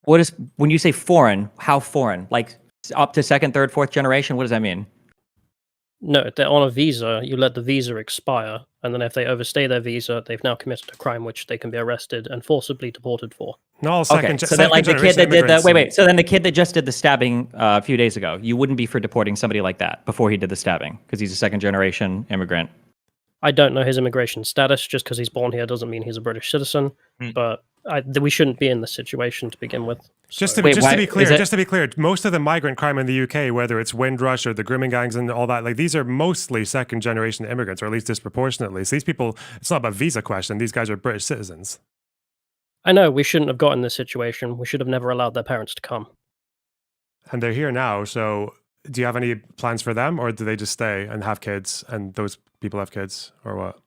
What is, when you say foreign, how foreign? Like up to second, third, fourth generation? What does that mean? No, they're on a visa. You let the visa expire, and then if they overstay their visa, they've now committed a crime which they can be arrested and forcibly deported for. No, Okay, so then like the kid that did the wait. So then the kid that just did the stabbing a few days ago, you wouldn't be for deporting somebody like that before he did the stabbing because he's a second generation immigrant. I don't know his immigration status. Just because he's born here doesn't mean he's a British citizen. But we shouldn't be in this situation to begin with. Just So- to be clear, most of the migrant crime in the UK, whether it's Windrush or the grooming gangs and all that, like these are mostly second generation immigrants, or at least disproportionately. So these people, it's not about visa question. These guys are British citizens. I know we shouldn't have got in this situation. We should have never allowed their parents to come. And they're here now. So do you have any plans for them, or do they just stay and have kids and those people have kids, or what?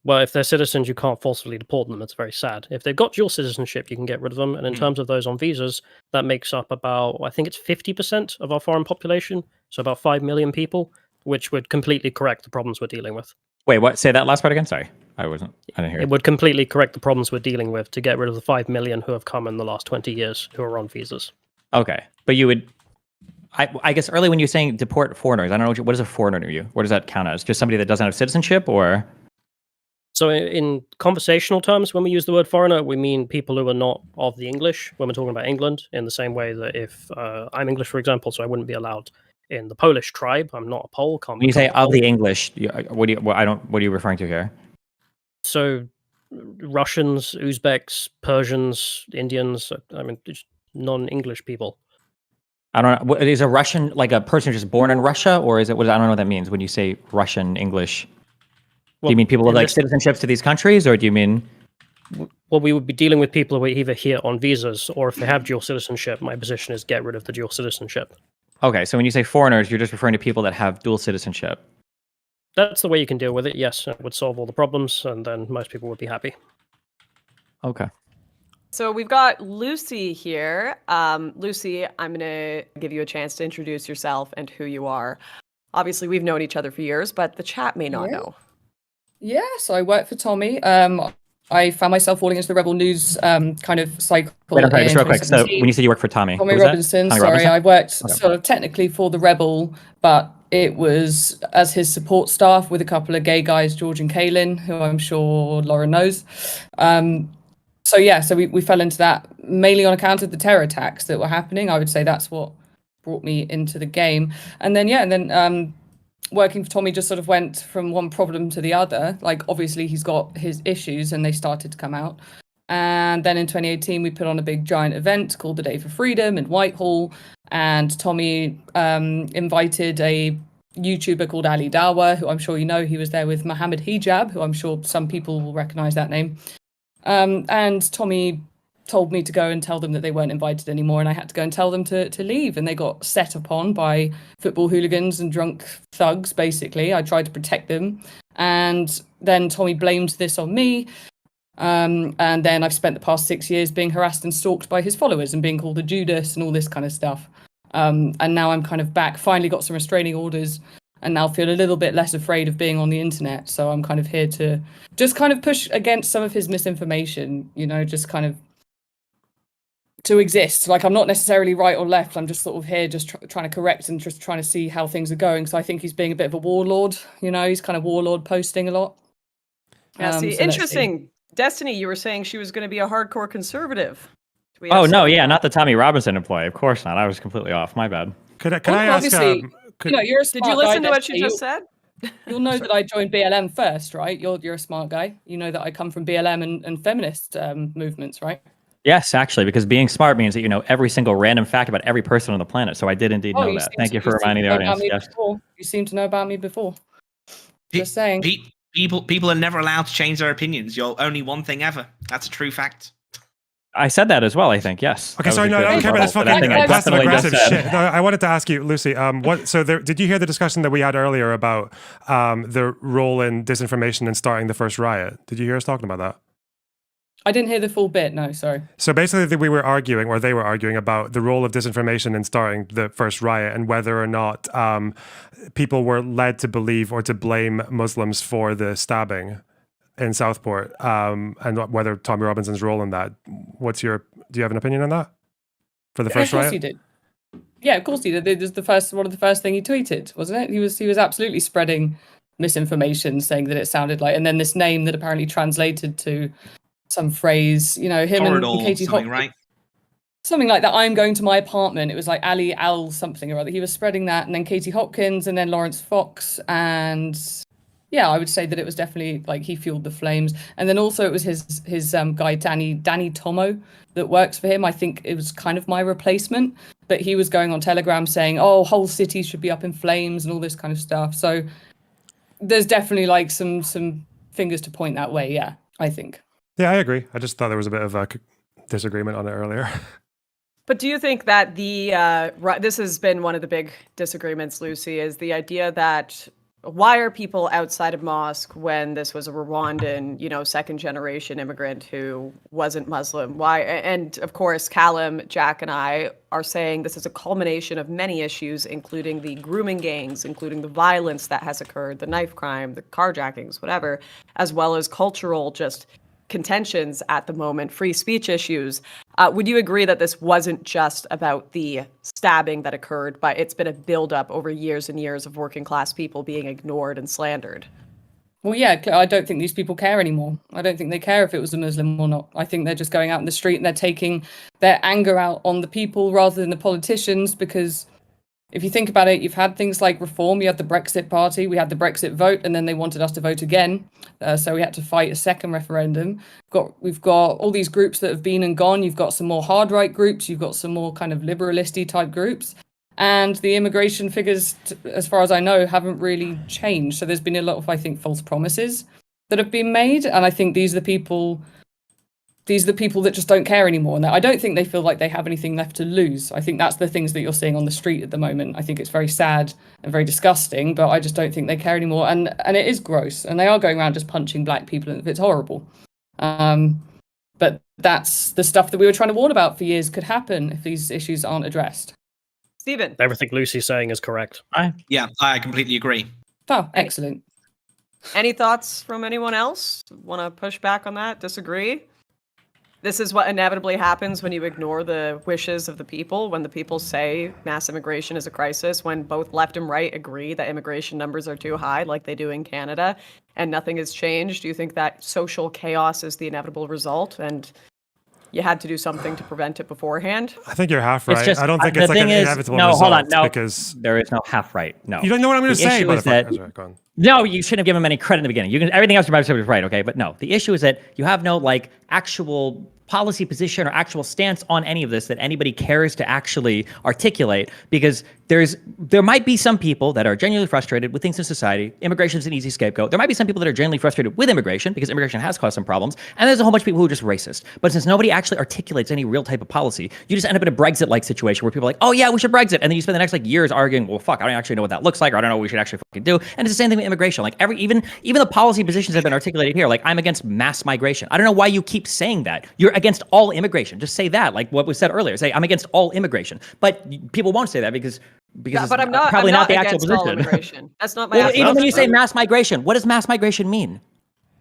Well, if they're citizens, you can't forcibly deport them. It's very sad. If they've got dual citizenship, you can get rid of them. And in terms of those on visas, that makes up about, I think it's 50% of our foreign population. So about 5 million people, which would completely correct the problems we're dealing with. Wait, what? Say that last part again? Sorry. I didn't hear It would completely correct the problems we're dealing with to get rid of the 5 million who have come in the last 20 years who are on visas. Okay. But you would, I guess early when you're saying deport foreigners, I don't know, what is a foreigner to you? What does that count as? Just somebody that doesn't have citizenship or? So in conversational terms, when we use the word foreigner, we mean people who are not of the English, when we're talking about England, in the same way that if I'm English, for example, so I wouldn't be allowed in the Polish tribe. I'm not a Pole. When you say of the English, what are you referring to here? So Russians, Uzbeks, Persians, Indians, I mean, just non-English people. I don't know. Is a Russian like a person just born in Russia, or is it? I don't know what that means when you say Russian English. Well, do you mean people with like citizenships to these countries, or do you mean? Well, we would be dealing with people who are either here on visas, or if they have dual citizenship, my position is get rid of the dual citizenship. Okay, so when you say foreigners, you're just referring to people that have dual citizenship. That's the way you can deal with it, yes. It would solve all the problems, and then most people would be happy. Okay. So we've got Lucy here. Lucy, I'm going to give you a chance to introduce yourself and who you are. Obviously, we've known each other for years, but the chat may not know. Yeah, so I work for Tommy. I found myself falling into the Rebel News kind of cycle. Wait, I'm sorry, just real quick. So when you say you work for Tommy Robinson, I worked sort of technically for the Rebel, but it was as his support staff with a couple of gay guys, George and Kaylin, who I'm sure Lauren knows. So we fell into that mainly on account of the terror attacks that were happening. I would say that's what brought me into the game. And then working for Tommy just sort of went from one problem to the other. Like, obviously, he's got his issues and they started to come out. And then in 2018, we put on a big giant event called the Day for Freedom in Whitehall. And Tommy invited a YouTuber called Ali Dawa, who I'm sure you know. He was there with Mohammed Hijab, who I'm sure some people will recognize that name. And Tommy told me to go and tell them that they weren't invited anymore, and I had to go and tell them to leave, and they got set upon by football hooligans and drunk thugs, basically. I tried to protect them, and then Tommy blamed this on me, and then I've spent the past 6 years being harassed and stalked by his followers and being called a Judas and all this kind of stuff. And now I'm kind of back, finally got some restraining orders, and now feel a little bit less afraid of being on the internet, so I'm kind of here to just kind of push against some of his misinformation, just kind of to exist. Like, I'm not necessarily right or left. I'm just sort of here just trying to correct and just trying to see how things are going. So I think he's being a bit of a warlord, he's kind of warlord posting a lot. Yeah, interesting. Destiny, you were saying she was going to be a hardcore conservative. Oh, no, yeah, not the Tommy Robinson employee. Of course not. I was completely off. My bad. Can I ask... you're a smart Did you listen guy, to what she just said? You'll know that I joined BLM first, right? You're a smart guy. You know that I come from BLM and feminist movements, right? Yes, actually, because being smart means that you know every single random fact about every person on the planet. So I did indeed know that. Thank you for reminding the audience. Yes. You seem to know about me before. Just saying. People are never allowed to change their opinions. You're only one thing ever. That's a true fact. I said that as well, I think, yes. Okay, sorry, no, I don't care about this fucking passive aggressive shit. No, I wanted to ask you, Lucy, did you hear the discussion that we had earlier about the role in disinformation in starting the first riot? Did you hear us talking about that? I didn't hear the full bit, no, sorry. So basically they were arguing about the role of disinformation in starting the first riot and whether or not people were led to believe or to blame Muslims for the stabbing in Southport, and whether Tommy Robinson's role in that. Do you have an opinion on that? For the first riot? Of course he did. Yeah, of course he did. It was one of the first thing he tweeted, wasn't it? He was absolutely spreading misinformation, saying that it sounded like, and then this name that apparently translated to some phrase, him and Katie something, Hopkins, right? something like that. I'm going to my apartment. It was like Ali Al something or other. He was spreading that, and then Katie Hopkins, and then Lawrence Fox, and yeah, I would say that it was definitely like he fueled the flames. And then also it was his guy Danny Tomo that works for him. I think it was kind of my replacement, but he was going on Telegram saying, "Oh, whole cities should be up in flames" and all this kind of stuff. So there's definitely like some fingers to point that way. Yeah, I think. Yeah, I agree. I just thought there was a bit of a disagreement on it earlier. But do you think that this has been one of the big disagreements, Lucy, is the idea that why are people outside of mosque when this was a Rwandan, second generation immigrant who wasn't Muslim? Why? And of course, Callum, Jack, and I are saying this is a culmination of many issues, including the grooming gangs, including the violence that has occurred, the knife crime, the carjackings, whatever, as well as cultural just contentions at the moment, free speech issues. Would you agree that this wasn't just about the stabbing that occurred, but it's been a buildup over years and years of working class people being ignored and slandered? Well, yeah, I don't think these people care anymore. I don't think they care if it was a Muslim or not. I think they're just going out in the street and they're taking their anger out on the people rather than the politicians, because if you think about it, you've had things like reform, you had the Brexit party, we had the Brexit vote, and then they wanted us to vote again. So we had to fight a second referendum. We've got all these groups that have been and gone. You've got some more hard right groups. You've got some more kind of liberalisty type groups. And the immigration figures, as far as I know, haven't really changed. So there's been a lot of, I think, false promises that have been made. And I think these are the people that just don't care anymore. And I don't think they feel like they have anything left to lose. I think that's the things that you're seeing on the street at the moment. I think it's very sad and very disgusting, but I just don't think they care anymore. And it is gross. And they are going around just punching black people, and it's horrible. But that's the stuff that we were trying to warn about for years could happen if these issues aren't addressed. Stephen. Everything Lucy's saying is correct. Yeah, I completely agree. Oh, excellent. Any thoughts from anyone else? Want to push back on that? Disagree? This is what inevitably happens when you ignore the wishes of the people, when the people say mass immigration is a crisis, when both left and right agree that immigration numbers are too high, like they do in Canada, and nothing has changed. Do you think that social chaos is the inevitable result, and you had to do something to prevent it beforehand? I think you're half right. Just, I don't think it's like an inevitable no, result. Hold on, no, because there is no half right. No, you don't know what I'm going to say. Issue is that, no, you shouldn't have given him any credit in the beginning. Everything else you're about to say was right, okay? But no, the issue is that you have no actual policy position or actual stance on any of this that anybody cares to actually articulate, because there might be some people that are genuinely frustrated with things in society. Immigration is an easy scapegoat. There might be some people that are genuinely frustrated with immigration because immigration has caused some problems, and there's a whole bunch of people who are just racist. But since nobody actually articulates any real type of policy, you just end up in a Brexit-like situation where people are like, oh yeah, we should Brexit, and then you spend the next years arguing, well, fuck, I don't actually know what that looks like, or I don't know what we should actually fucking do. And it's the same thing with immigration. Even the policy positions that have been articulated here, I'm against mass migration. I don't know why you keep saying that. You're against all immigration. Just say that, like what was said earlier. Say, I'm against all immigration. But people won't say that because but I'm not, probably I'm not the actual against all position. immigration. That's not my. Well, even when you say mass migration, what does mass migration mean?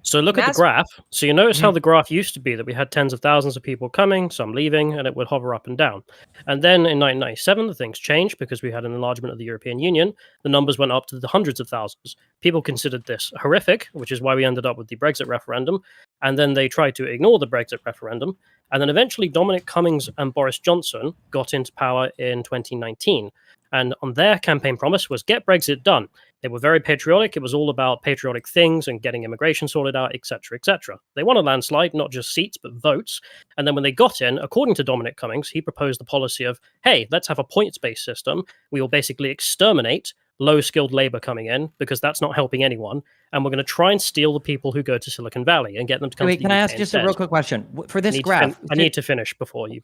So look at the graph. So you notice how the graph used to be that we had tens of thousands of people coming, some leaving, and it would hover up and down. And then in 1997, the things changed because we had an enlargement of the European Union. The numbers went up to the hundreds of thousands. People considered this horrific, which is why we ended up with the Brexit referendum. And then they tried to ignore the Brexit referendum. And then eventually Dominic Cummings and Boris Johnson got into power in 2019. And on their campaign promise was get Brexit done. They were very patriotic. It was all about patriotic things and getting immigration sorted out, etc., etc. They won a landslide, not just seats, but votes. And then when they got in, according to Dominic Cummings, he proposed the policy of, hey, let's have a points-based system. We will basically exterminate low-skilled labor coming in because that's not helping anyone. And we're going to try and steal the people who go to Silicon Valley and get them to come to the Can I UK ask just instead. a real quick question? For this graph... I need to finish before you,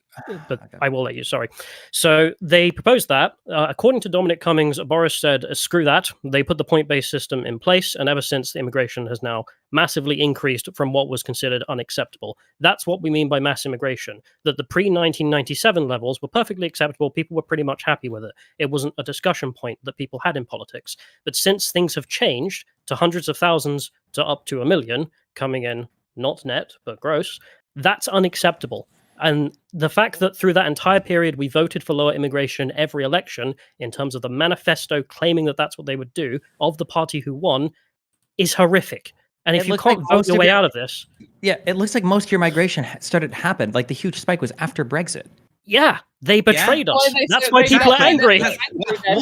but okay. I will let you, sorry. So they proposed that. According to Dominic Cummings, Boris said, screw that. They put the point-based system in place, and ever since, the immigration has now massively increased from what was considered unacceptable. That's what we mean by mass immigration, that the pre-1997 levels were perfectly acceptable. People were pretty much happy with it. It wasn't a discussion point that people had in politics. But since things have changed to hundreds of thousands to up to 1 million coming in, not net, but gross, that's unacceptable. And the fact that through that entire period we voted for lower immigration every election in terms of the manifesto claiming that that's what they would do of the party who won is horrific. And if you can't vote your way out of this... Yeah, it looks like most of your migration started to happen. Like the huge spike was after Brexit. Yeah, they betrayed us. That's why people are angry.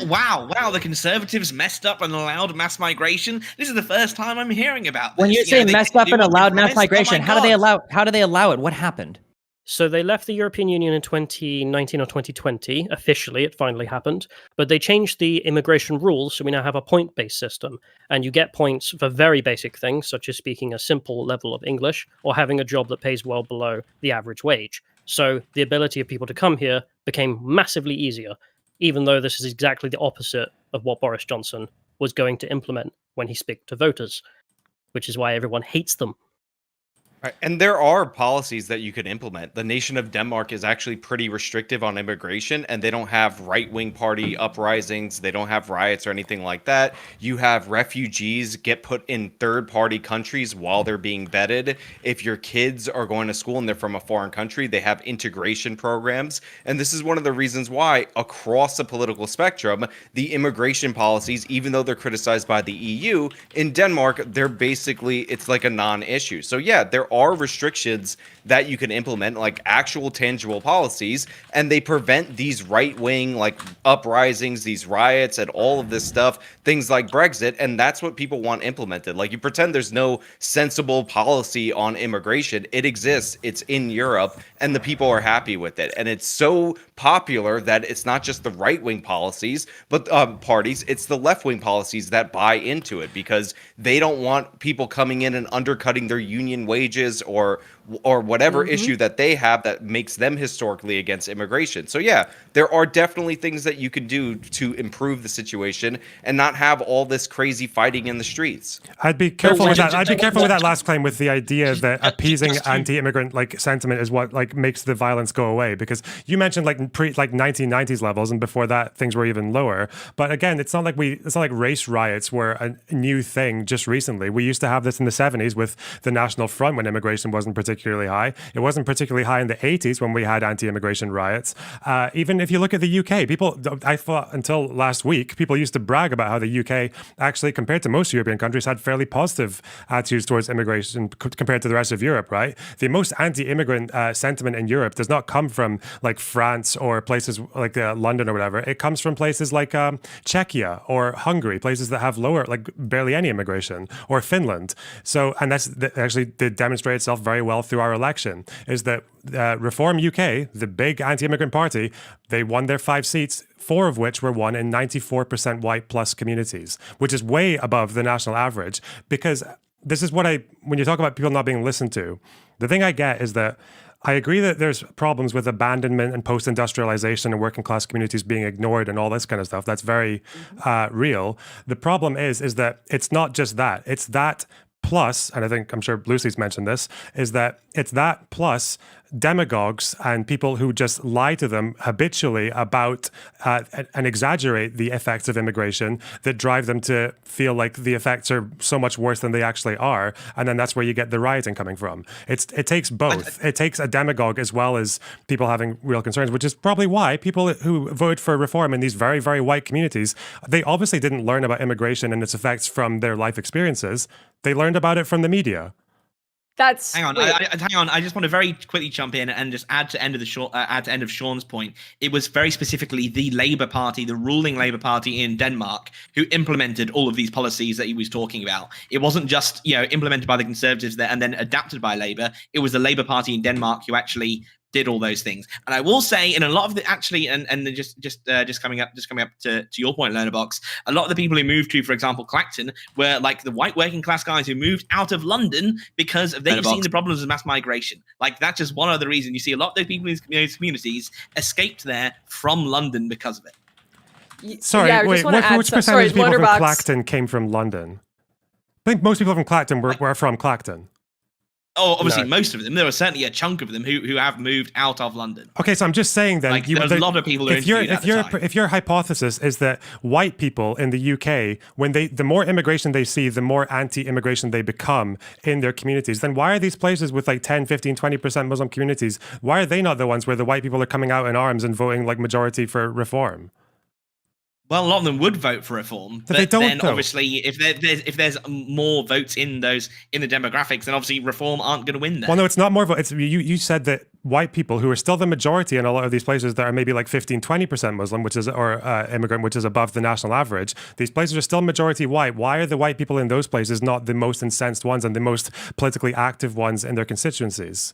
Wow, the Conservatives messed up and allowed mass migration. This is the first time I'm hearing about this. When you say messed up and allowed mass migration, how do they allow it? What happened? So they left the European Union in 2019 or 2020. Officially, it finally happened. But they changed the immigration rules, so we now have a point-based system. And you get points for very basic things, such as speaking a simple level of English or having a job that pays well below the average wage. So the ability of people to come here became massively easier, even though this is exactly the opposite of what Boris Johnson was going to implement when he spoke to voters, which is why everyone hates them. Right. And there are policies that you could implement. The nation of Denmark is actually pretty restrictive on immigration, and they don't have right-wing party uprisings. They don't have riots or anything like that. You have refugees get put in third-party countries while they're being vetted. If your kids are going to school and they're from a foreign country, they have integration programs. And this is one of the reasons why, across the political spectrum, the immigration policies, even though they're criticized by the EU, in Denmark, they're basically, it's like a non-issue. So yeah, there are restrictions that you can implement, like actual tangible policies, and they prevent these right-wing like uprisings, these riots, and all of this stuff, things like Brexit, and that's what people want implemented. Like, you pretend there's no sensible policy on immigration. It exists, it's in Europe, and the people are happy with it. And it's so popular that it's not just the right-wing policies, but parties, it's the left-wing policies that buy into it, because they don't want people coming in and undercutting their union wages or whatever issue that they have that makes them historically against immigration. So yeah, there are definitely things that you can do to improve the situation and not have all this crazy fighting in the streets. I'd be careful with that. I'd be careful with that last claim, with the idea that appeasing anti-immigrant like sentiment is what like makes the violence go away, because you mentioned like 1990s levels, and before that things were even lower. But again, it's not like race riots were a new thing just recently. We used to have this in the 70s with the National Front when immigration wasn't particularly high. It wasn't particularly high in the 80s when we had anti-immigration riots. Even if you look at the UK, I thought until last week, people used to brag about how the UK actually, compared to most European countries, had fairly positive attitudes towards immigration compared to the rest of Europe, right? The most anti-immigrant sentiment in Europe does not come from like France or places like London or whatever. It comes from places like Czechia or Hungary, places that have lower, like barely any immigration, or Finland. So, and that actually did demonstrate itself very well through our election, is that Reform UK, the big anti-immigrant party, they won their 5 seats, 4 of which were won in 94% white plus communities, which is way above the national average. Because this is what when you talk about people not being listened to, the thing I get is that I agree that there's problems with abandonment and post-industrialization and working class communities being ignored and all this kind of stuff. That's very real. The problem is that it's not just that. It's that plus, and I'm sure Lucy's mentioned this, is that it's that plus demagogues and people who just lie to them habitually about and exaggerate the effects of immigration that drive them to feel like the effects are so much worse than they actually are. And then that's where you get the rioting coming from. It takes both. It takes a demagogue as well as people having real concerns, which is probably why people who vote for reform in these very, very white communities, they obviously didn't learn about immigration and its effects from their life experiences. They learned about it from the media. Hang on. I just want to very quickly jump in and just add to end of Sean's point. It was very specifically the Labour Party, the ruling Labour Party in Denmark, who implemented all of these policies that he was talking about. It wasn't just implemented by the Conservatives there and then adapted by Labour. It was the Labour Party in Denmark who actually did all those things. And I will say, in a lot of the just coming up to your point, Learnerbox, a lot of the people who moved to, for example, Clacton, were like the white working class guys who moved out of London because they've seen the problems of mass migration. Like, that's just one other reason. You see a lot of those people in these communities escaped there from London because of it. Sorry, wait, which percentage of people from Clacton came from London? I think most people from Clacton were from Clacton. Oh, obviously, most of them. There are certainly a chunk of them who have moved out of London. Okay, so I'm just saying then, like, there's a lot of people who interviewed at the time. If your hypothesis is that white people in the UK, when the more immigration they see, the more anti-immigration they become in their communities, then why are these places with like 10, 15, 20% Muslim communities, why are they not the ones where the white people are coming out in arms and voting like majority for reform? Well, a lot of them would vote for reform, but they don't, then though. obviously, if there's more votes in the demographics, then obviously reform aren't going to win there. Well, no, it's not more votes. You said that white people who are still the majority in a lot of these places that are maybe like 15, 20% Muslim, or immigrant, which is above the national average. These places are still majority white. Why are the white people in those places not the most incensed ones and the most politically active ones in their constituencies?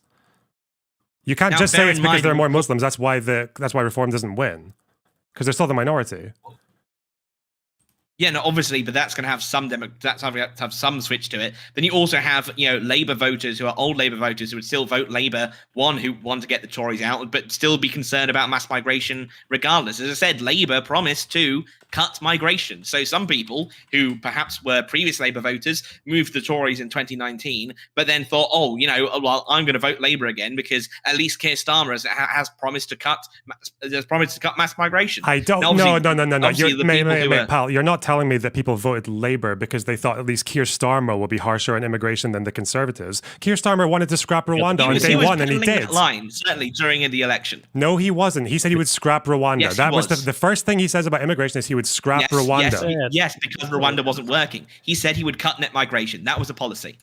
You can't just say it's because there are more Muslims. That's why reform doesn't win, because they're still the minority. Yeah, no, obviously, but that's going to have some switch to it. Then you also have, Labour voters who are old Labour voters who would still vote Labour, who want to get the Tories out, but still be concerned about mass migration regardless. As I said, Labour promised to cut migration. So some people who perhaps were previous Labour voters moved the Tories in 2019, but then thought, I'm going to vote Labour again because at least Keir Starmer has promised to cut mass migration. I don't. No. Pal, you're not telling me that people voted Labour because they thought at least Keir Starmer would be harsher on immigration than the Conservatives. Keir Starmer wanted to scrap Rwanda on day one, and he did. That line, certainly during the election. No, he wasn't. He said he would scrap Rwanda. Yes, that was the first thing he says about immigration is he would scrap Rwanda. Yes, because Rwanda wasn't working. He said he would cut net migration. That was a policy.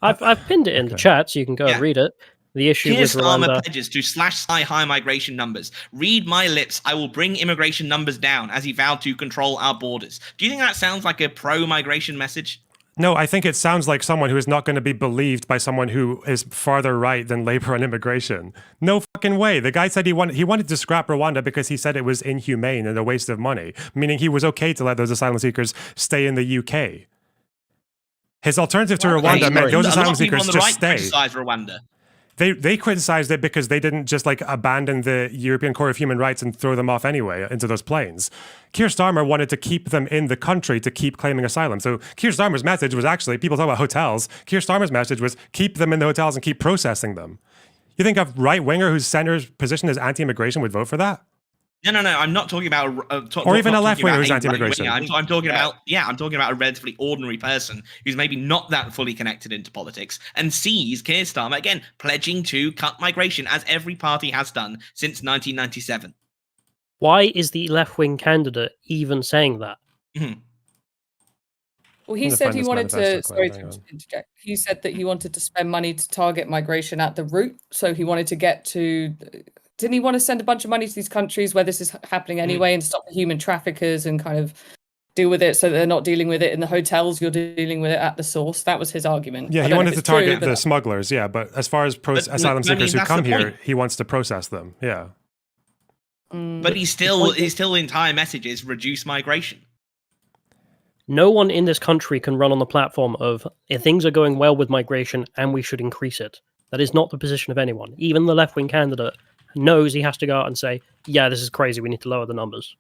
I've pinned it in the chat, so you can go and read it. The issue Keir with Rwanda. Starmer pledges to slash high migration numbers. Read my lips. I will bring immigration numbers down, as he vowed to control our borders. Do you think that sounds like a pro-migration message? No, I think it sounds like someone who is not going to be believed by someone who is farther right than Labour on immigration. No fucking way. The guy said he wanted to scrap Rwanda because he said it was inhumane and a waste of money, meaning he was okay to let those asylum seekers stay in the UK. His alternative to Rwanda meant those asylum seekers just stay. Criticize Rwanda. They criticized it because they didn't just abandon the European Court of Human Rights and throw them off anyway into those planes. Keir Starmer wanted to keep them in the country to keep claiming asylum. So Keir Starmer's message was actually, people talk about hotels, Keir Starmer's message was keep them in the hotels and keep processing them. You think a right-winger whose centre's position is anti-immigration would vote for that? No. I'm not talking about or even a left winger who's anti-immigration. I'm talking about a relatively ordinary person who's maybe not that fully connected into politics and sees Keir Starmer again pledging to cut migration, as every party has done since 1997. Why is the left-wing candidate even saying that? Mm-hmm. Well, he said he wanted to. Sorry to interject. He said that he wanted to spend money to target migration at the root. So he wanted to get to. Didn't he want to send a bunch of money to these countries where this is happening anyway and stop the human traffickers and kind of deal with it so that they're not dealing with it in the hotels, you're dealing with it at the source? That was his argument. Yeah, he wanted to target the smugglers, but as far as asylum seekers who come here, he wants to process them, yeah. But his entire message is reduce migration. No one in this country can run on the platform of things are going well with migration and we should increase it. That is not the position of anyone. Even the left-wing candidate knows he has to go out and say, yeah, this is crazy, we need to lower the numbers.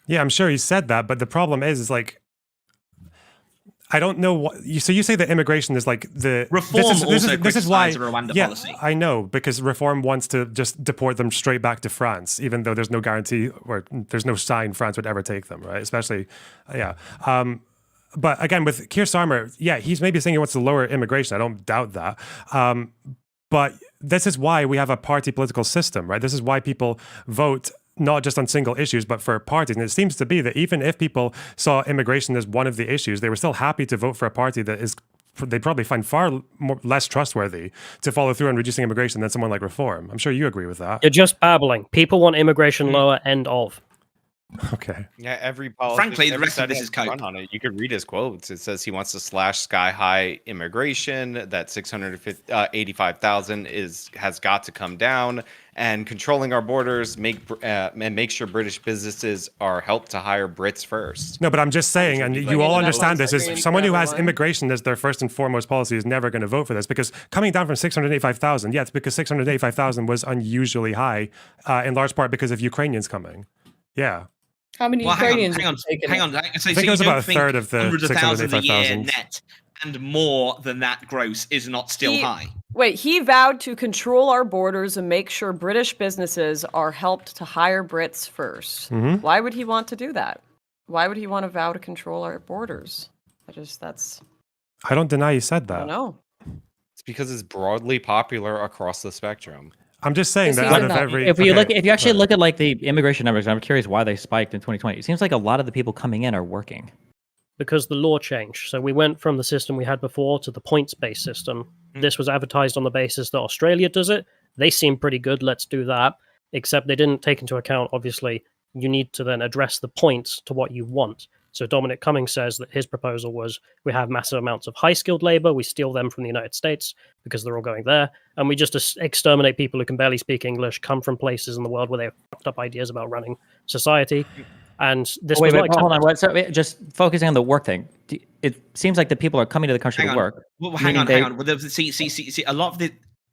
Yeah, I'm sure he said that, but the problem is I don't know what. So you say that immigration is the reform. This is why the Rwanda policy. I know, because reform wants to just deport them straight back to France, even though there's no guarantee or there's no sign France would ever take them, right? Especially, But again, with Keir Starmer, he's maybe saying he wants to lower immigration. I don't doubt that. But this is why we have a party political system, right? This is why people vote not just on single issues, but for parties. And it seems to be that even if people saw immigration as one of the issues, they were still happy to vote for a party that they probably find far less trustworthy to follow through on reducing immigration than someone like Reform. I'm sure you agree with that. You're just babbling. People want immigration lower, end of. Okay. Yeah, every politician. Frankly, the rest of this is cope. On it. You could read his quotes. It says he wants to slash sky-high immigration. That 685,000 has got to come down, and controlling our borders make sure British businesses are helped to hire Brits first. No, but I'm just saying, and you all understand this, is someone who has immigration as their first and foremost policy is never going to vote for this, because coming down from 685,000, it's because 685,000 was unusually high, in large part because of Ukrainians coming. Yeah. How many Ukrainians? Hang on. So I think it was about a third of the 685,000 net and more than that gross is not still high. Wait, he vowed to control our borders and make sure British businesses are helped to hire Brits first. Why would he want to do that? Why would he want to vow to control our borders? I don't deny you said that. I don't know. It's because it's broadly popular across the spectrum. I'm just saying that out of every... If you actually look at like the immigration numbers, I'm curious why they spiked in 2020. It seems like a lot of the people coming in are working. Because the law changed. So we went from the system we had before to the points-based system. This was advertised on the basis that Australia does it. They seem pretty good, let's do that. Except they didn't take into account, obviously, you need to then address the points to what you want. So Dominic Cummings says that his proposal was we have massive amounts of high-skilled labor, we steal them from the United States because they're all going there, and we just exterminate people who can barely speak English, come from places in the world where they have fucked up ideas about running society. And this was wait, hold on. So just focusing on the work thing. It seems like the people are coming to the country to work. Well, hang on. Well, see,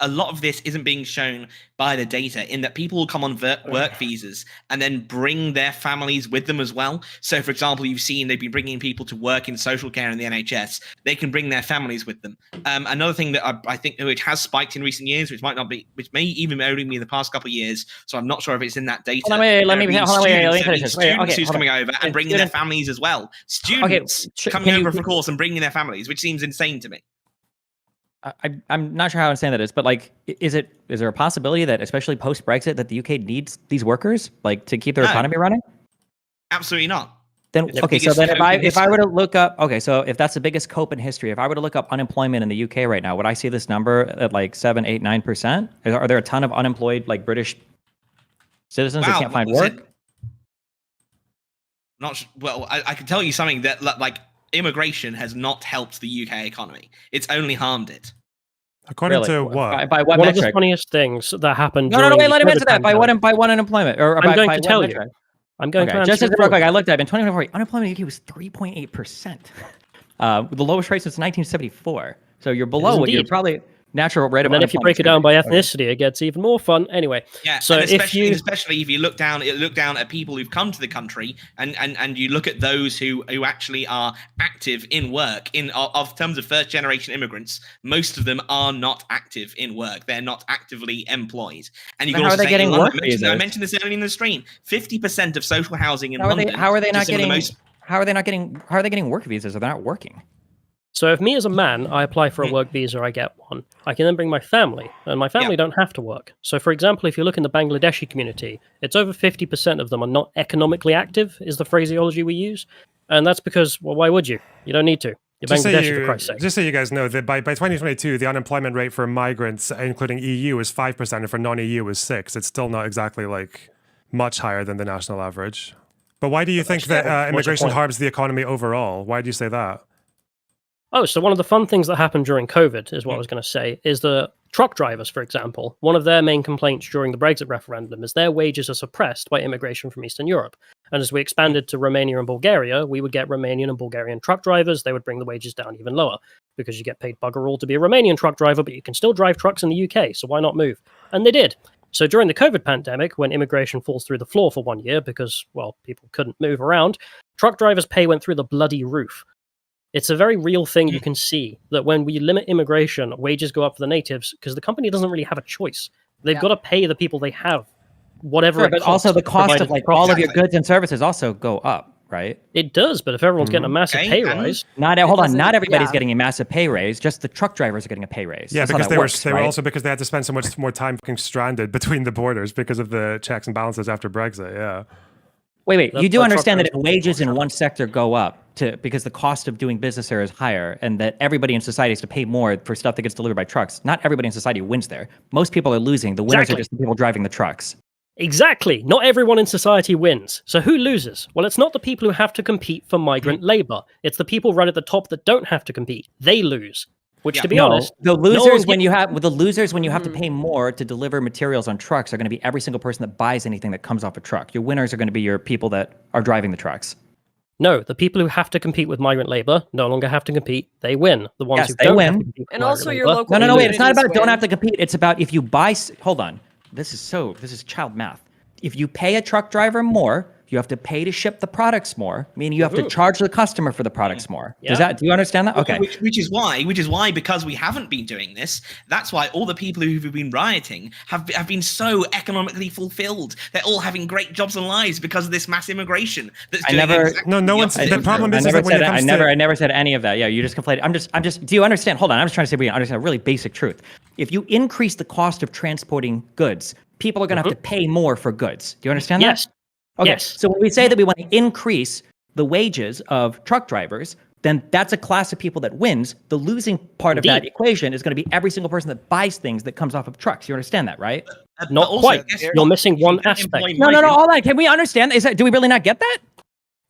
a lot of this isn't being shown by the data in that people will come on work visas and then bring their families with them as well. So, for example, you've seen they've been bringing people to work in social care in the NHS. They can bring their families with them. Another thing that I think which has spiked in recent years, which may even only be in the past couple of years. So I'm not sure if it's in that data. Let me finish this. Students who's coming over and bringing their families as well. Students coming over for a course and bringing their families, which seems insane to me. I'm not sure how insane that is, but like, is there a possibility that, especially post Brexit, that the UK needs these workers like to keep their economy running? Absolutely not. Then okay, so then if I were to look up, so if that's the biggest cope in history, if I were to look up unemployment in the UK right now, would I see this number at like 7, 8, 9%? Are there a ton of unemployed like British citizens that can't find work? Well, I can tell you something that like. Immigration has not helped the UK economy. It's only harmed it. According to what? By what One metric? of the funniest things that happened. No, wait, let him answer that. By what unemployment? Or I'm going by to tell metric? you. I'm going to answer. Just as real quick, I looked at it. In 2024, unemployment in the UK was 3.8%. The lowest rate since 1974. So you're below what you're probably natural rate of unemployment. And then if you break it down by ethnicity, it gets even more fun. Anyway, yeah. So especially if you look down at people who've come to the country and you look at those who actually are active in work of terms of first generation immigrants, most of them are not active in work. They're not actively employed. And you can also say, I mentioned this earlier in the stream. 50% of social housing in London. How are they getting work visas if they're not working? So if me as a man, I apply for a work visa, I get one. I can then bring my family, and my family don't have to work. So for example, if you look in the Bangladeshi community, it's over 50% of them are not economically active, is the phraseology we use. And that's because, well, why would you? You don't need to. You're Bangladeshi, for Christ's sake. Just so you guys know, that by 2022, the unemployment rate for migrants, including EU, is 5%, and for non-EU is 6%. It's still not exactly like much higher than the national average. But why do you think that immigration harms the economy overall? Why do you say that? Oh, so one of the fun things that happened during COVID is what I was going to say, is the truck drivers, for example. One of their main complaints during the Brexit referendum is their wages are suppressed by immigration from Eastern Europe. And as we expanded to Romania and Bulgaria, we would get Romanian and Bulgarian truck drivers. They would bring the wages down even lower because you get paid bugger all to be a Romanian truck driver, but you can still drive trucks in the UK, so why not move? And they did. So during the COVID pandemic, when immigration falls through the floor for 1 year because, well, people couldn't move around, truck drivers' pay went through the bloody roof. It's a very real thing you can see, that when we limit immigration, wages go up for the natives because the company doesn't really have a choice. They've got to pay the people they have, whatever it costs. But also the cost of like all of your goods and services also go up, right? It does, but if everyone's getting a massive pay rise... Not everybody's getting a massive pay raise, just the truck drivers are getting a pay raise. Yeah, because they were also because they had to spend so much more time fucking stranded between the borders because of the checks and balances after Brexit, yeah. Wait, you do understand that if wages in one sector go up because the cost of doing business there is higher and that everybody in society has to pay more for stuff that gets delivered by trucks, not everybody in society wins there. Most people are losing. The winners are just the people driving the trucks. Exactly. Not everyone in society wins. So who loses? Well, it's not the people who have to compete for migrant labor. It's the people right at the top that don't have to compete. They lose. Which, to be honest, the losers when you have to pay more to deliver materials on trucks are going to be every single person that buys anything that comes off a truck. Your winners are going to be your people that are driving the trucks. No, the people who have to compete with migrant labor no longer have to compete. They win. The ones who they don't win. have to compete with and also your labor, local. No, wait. It's not about don't have to compete. It's about if you buy. Hold on. This is child math. If you pay a truck driver more you have to pay to ship the products more, meaning you have to charge the customer for the products more. Do you understand that? Okay. Which is why, because we haven't been doing this, that's why all the people who've been rioting have been so economically fulfilled. They're all having great jobs and lives because of this mass immigration. That's doing no one's. The problem is that when it comes I never said any of that. Yeah, you just conflated. I'm just. Do you understand? Hold on. I'm just trying to say we understand a really basic truth. If you increase the cost of transporting goods, people are going to have to pay more for goods. Do you understand that? Yes. Okay. Yes. So when we say that we want to increase the wages of truck drivers, then that's a class of people that wins. The losing part of that equation is going to be every single person that buys things that comes off of trucks. You understand that, right? Not quite. You're missing one aspect. No. Hold on. Can we understand? Do we really not get that?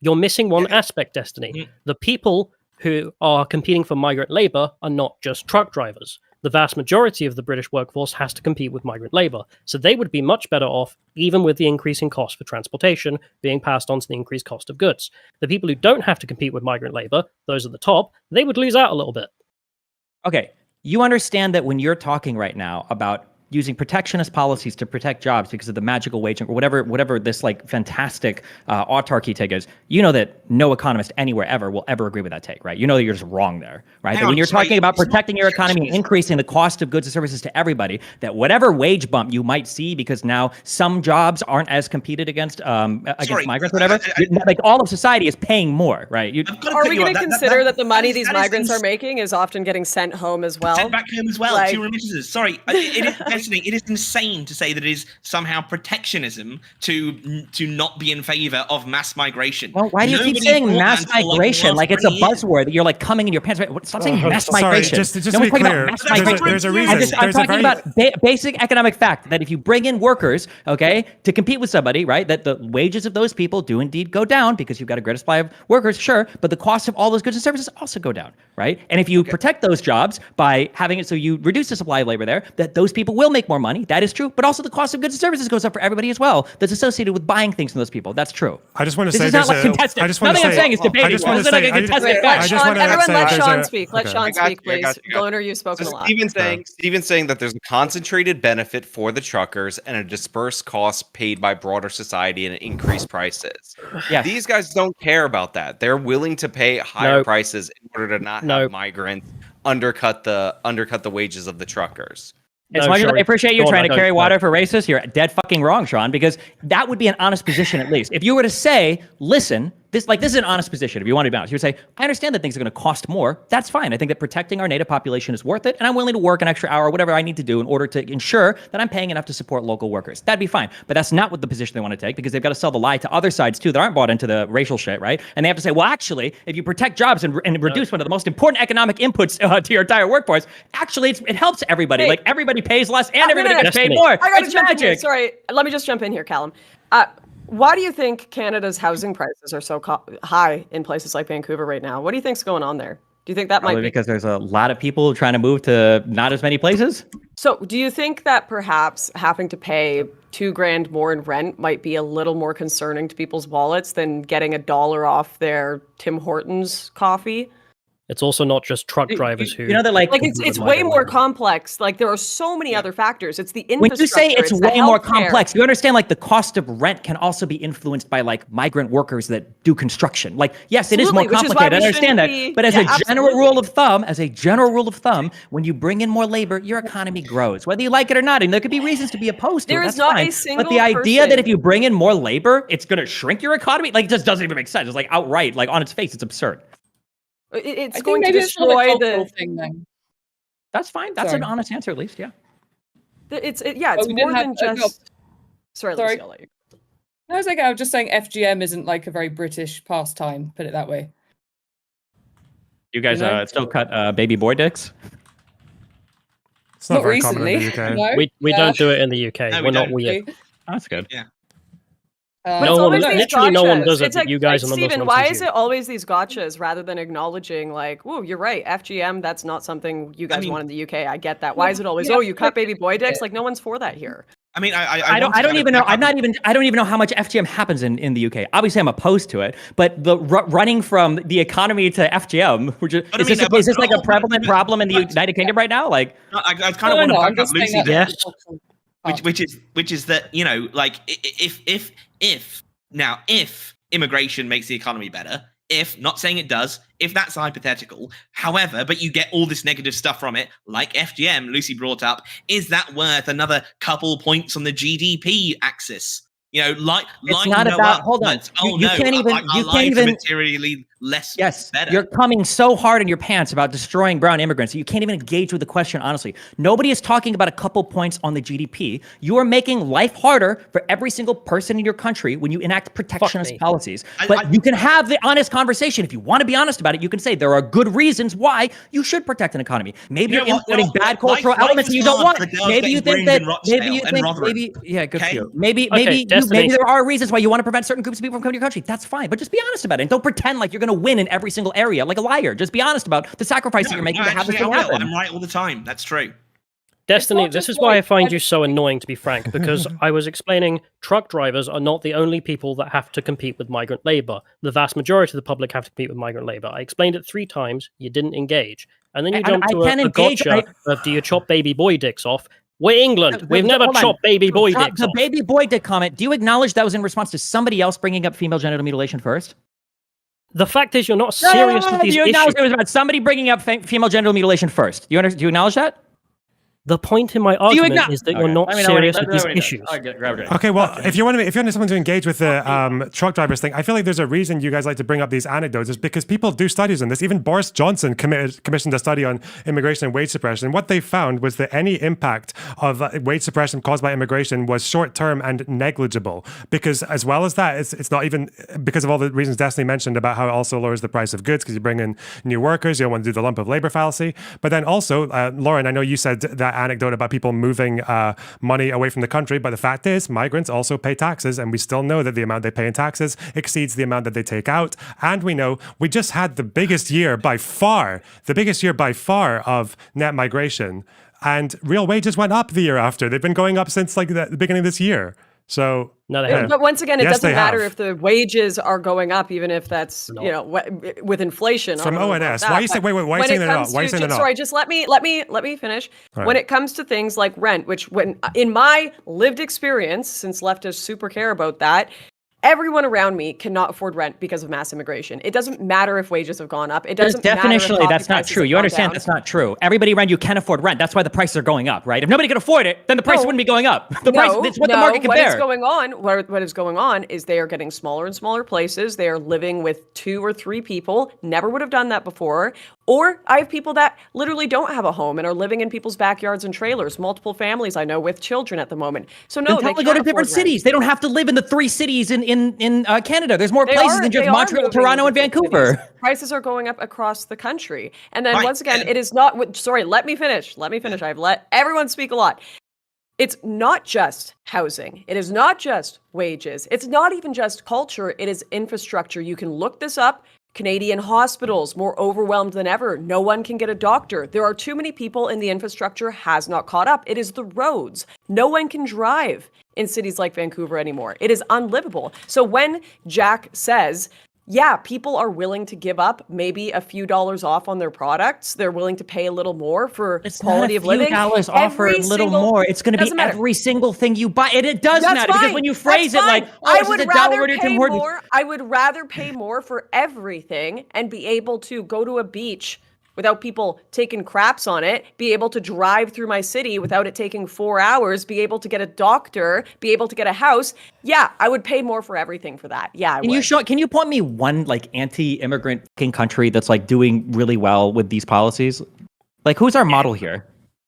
You're missing one aspect, Destiny. The people who are competing for migrant labor are not just truck drivers. The vast majority of the British workforce has to compete with migrant labor, so they would be much better off, even with the increasing cost for transportation being passed on to the increased cost of goods. The people who don't have to compete with migrant labor, those at the top, they would lose out a little bit. Okay, you understand that when you're talking right now about using protectionist policies to protect jobs because of the magical wage or whatever this like fantastic autarky take is, you know that no economist anywhere ever will ever agree with that take, right? You know that you're just wrong there, right? That when you're talking about protecting your economy and increasing the cost of goods and services to everybody, that whatever wage bump you might see because now some jobs aren't as competed against migrants, whatever, like all of society is paying more, right? Are we going to consider that the money these migrants are making is often getting sent home as well? Sent back home as well to remittances. Sorry, it is insane to say that it is somehow protectionism to not be in favor of mass migration. Well, why do you keep saying mass migration like it's a buzzword that you're like coming in your pants? Stop saying mass migration. Just to be clear, there's a reason. I'm talking about basic economic fact that if you bring in workers, okay, to compete with somebody, right, that the wages of those people do indeed go down because you've got a greater supply of workers, sure, but the cost of all those goods and services also go down, right? And if you protect those jobs by having it so you reduce the supply of labor there, that those people will make more money. That is true, but also the cost of goods and services goes up for everybody as well. That's associated with buying things from those people. That's true. I just want to this say is not like contested. Nothing I'm saying is debating. This is like a contested fact. Everyone let Sean speak. Let Sean speak, please. Loner, you've spoken a lot. Steven's saying that there's a concentrated benefit for the truckers and a dispersed cost paid by broader society and increased prices. Yeah. These guys don't care about that. They're willing to pay higher prices in order to not have migrants undercut the wages of the truckers. As much as I appreciate you trying to carry water for racists, you're dead fucking wrong, Sean, because that would be an honest position at least. If you were to say, listen, this is an honest position. If you want to be honest, you would say, I understand that things are going to cost more. That's fine. I think that protecting our native population is worth it, and I'm willing to work an extra hour or whatever I need to do in order to ensure that I'm paying enough to support local workers. That'd be fine. But that's not what the position they want to take, because they've got to sell the lie to other sides too that aren't bought into the racial shit, right? And they have to say, well, actually, if you protect jobs and reduce one of the most important economic inputs to your entire workforce, actually, it helps everybody. Hey, like everybody pays less and everybody gets paid more. It's magic. Sorry, let me just jump in here, Callum. Why do you think Canada's housing prices are so high in places like Vancouver right now? What do you think's going on there? Do you think that might be because there's a lot of people trying to move to not as many places? So do you think that perhaps having to pay $2,000 more in rent might be a little more concerning to people's wallets than getting $1 off their Tim Hortons coffee? It's also not just truck drivers who... You know that like it's way more complex. Like there are so many other factors. It's the infrastructure. When you say it's way more complex, you understand like the cost of rent can also be influenced by like migrant workers that do construction. Like, yes, it is more complicated. I understand that. But as a general rule of thumb, when you bring in more labor, your economy grows, whether you like it or not. And there could be reasons to be opposed to it. There is not a single But the idea that if you bring in more labor, it's going to shrink your economy, like it just doesn't even make sense. It's like outright, like on its face, it's absurd. It's going to destroy the thing then. That's fine. That's an honest answer, at least. Yeah. It's more than just. Sorry. Lucy, I'll let you. No, it's okay. I was just saying FGM isn't like a very British pastime. Put it that way. You guys still cut baby boy dicks? It's not very common in the UK. No? We don't do it in the UK. No, We're not weird. Oh, that's good. Yeah. Literally no one does it. It's like, you guys are the Stephen, most why is it always these gotchas rather than acknowledging like, oh, you're right, FGM, that's not something you guys want in the UK. I get that. Why is it always, you cut baby boy dicks? Like no one's for that here. I mean, I don't even know. I don't even know how much FGM happens in the UK. Obviously, I'm opposed to it. But the running from the economy to FGM, which is this like a prevalent problem in the United Kingdom right now? Like, I kind of want to back up Lucy there. Yes. Which is that, you know, like if Now, if immigration makes the economy better, if, not saying it does, if that's hypothetical, however, but you get all this negative stuff from it, like FGM, Lucy brought up, is that worth another couple points on the GDP axis? You know, it's not about. Hold on. You can't even. You can't even materially less. Yes, better. You're coming so hard in your pants about destroying brown immigrants. You can't even engage with the question honestly. Nobody is talking about a couple points on the GDP. You are making life harder for every single person in your country when you enact protectionist policies. But you can have the honest conversation. If you want to be honest about it, you can say there are good reasons why you should protect an economy. Maybe you're importing bad cultural elements that you don't want. Maybe you think that. Maybe you think. Maybe yeah, good for you. Maybe there are reasons why you want to prevent certain groups of people from coming to your country. That's fine, but just be honest about it. And don't pretend like you're going to win in every single area like a liar. Just be honest about the sacrifice that you're making to have this thing happen. I'm right all the time. That's true. Destiny, this is why I find you so annoying, to be frank, because I was explaining truck drivers are not the only people that have to compete with migrant labor. The vast majority of the public have to compete with migrant labor. I explained it 3 times. You didn't engage. And then you jumped to a gotcha of do you chop baby boy dicks off? We're England. We've never chopped baby boy dicks off. The baby boy dick comment, do you acknowledge that was in response to somebody else bringing up female genital mutilation first? The fact is you're not serious with these issues. Do you acknowledge it was about somebody bringing up female genital mutilation first? Do you acknowledge that? The point in my argument is that you're not serious with these issues. Okay, well, if you want someone to engage with the truck drivers thing, I feel like there's a reason you guys like to bring up these anecdotes is because people do studies on this. Even Boris Johnson commissioned a study on immigration and wage suppression. What they found was that any impact of wage suppression caused by immigration was short-term and negligible. Because as well as that, it's not even because of all the reasons Destiny mentioned about how it also lowers the price of goods because you bring in new workers, you don't want to do the lump of labor fallacy. But then also, Lauren, I know you said that anecdote about people moving money away from the country, but the fact is migrants also pay taxes, and we still know that the amount they pay in taxes exceeds the amount that they take out. And we know we just had the biggest year by far of net migration, and real wages went up the year after. They've been going up since like the beginning of this year. So no, they haven't. But once again, it doesn't matter if the wages are going up, even if that's with inflation. From ONS, why are you saying? Why are you saying that not? Why are you saying that not? Sorry, just let me finish. Right. When it comes to things like rent, which when in my lived experience, since leftists super care about that, everyone around me cannot afford rent because of mass immigration. It doesn't matter if wages have gone up. It doesn't definitionally matter that's not true. You understand that's not true. Everybody around you can afford rent. That's why the prices are going up, right? If nobody could afford it, then the price wouldn't be going up. The price, it's what the market can bear. What is going on is they are getting smaller and smaller places. They are living with 2 or 3 people. Never would have done that before. Or I have people that literally don't have a home and are living in people's backyards and trailers. Multiple families I know with children at the moment. So no, they go to different cities. They don't have to live in the 3 cities in Canada. There's more places than just Montreal, Toronto, and Vancouver. Cities. Prices are going up across the country. And then once again, it is not. Sorry, let me finish. I've let everyone speak a lot. It's not just housing. It is not just wages. It's not even just culture. It is infrastructure. You can look this up. Canadian hospitals, more overwhelmed than ever. No one can get a doctor. There are too many people and the infrastructure has not caught up. It is the roads. No one can drive in cities like Vancouver anymore. It is unlivable. So when Jack says, yeah, people are willing to give up maybe a few dollars off on their products. They're willing to pay a little more for quality of living. $dollars off or a little more. It's going to be every single thing you buy. And it does matter because when you phrase it like, I would rather pay more. I would rather pay more for everything and be able to go to a beach without people taking craps on it, be able to drive through my city without it taking 4 hours, be able to get a doctor, be able to get a house. Yeah, I would pay more for everything for that. Yeah, Can you point me one like anti-immigrant country that's like doing really well with these policies? Like who's our model here?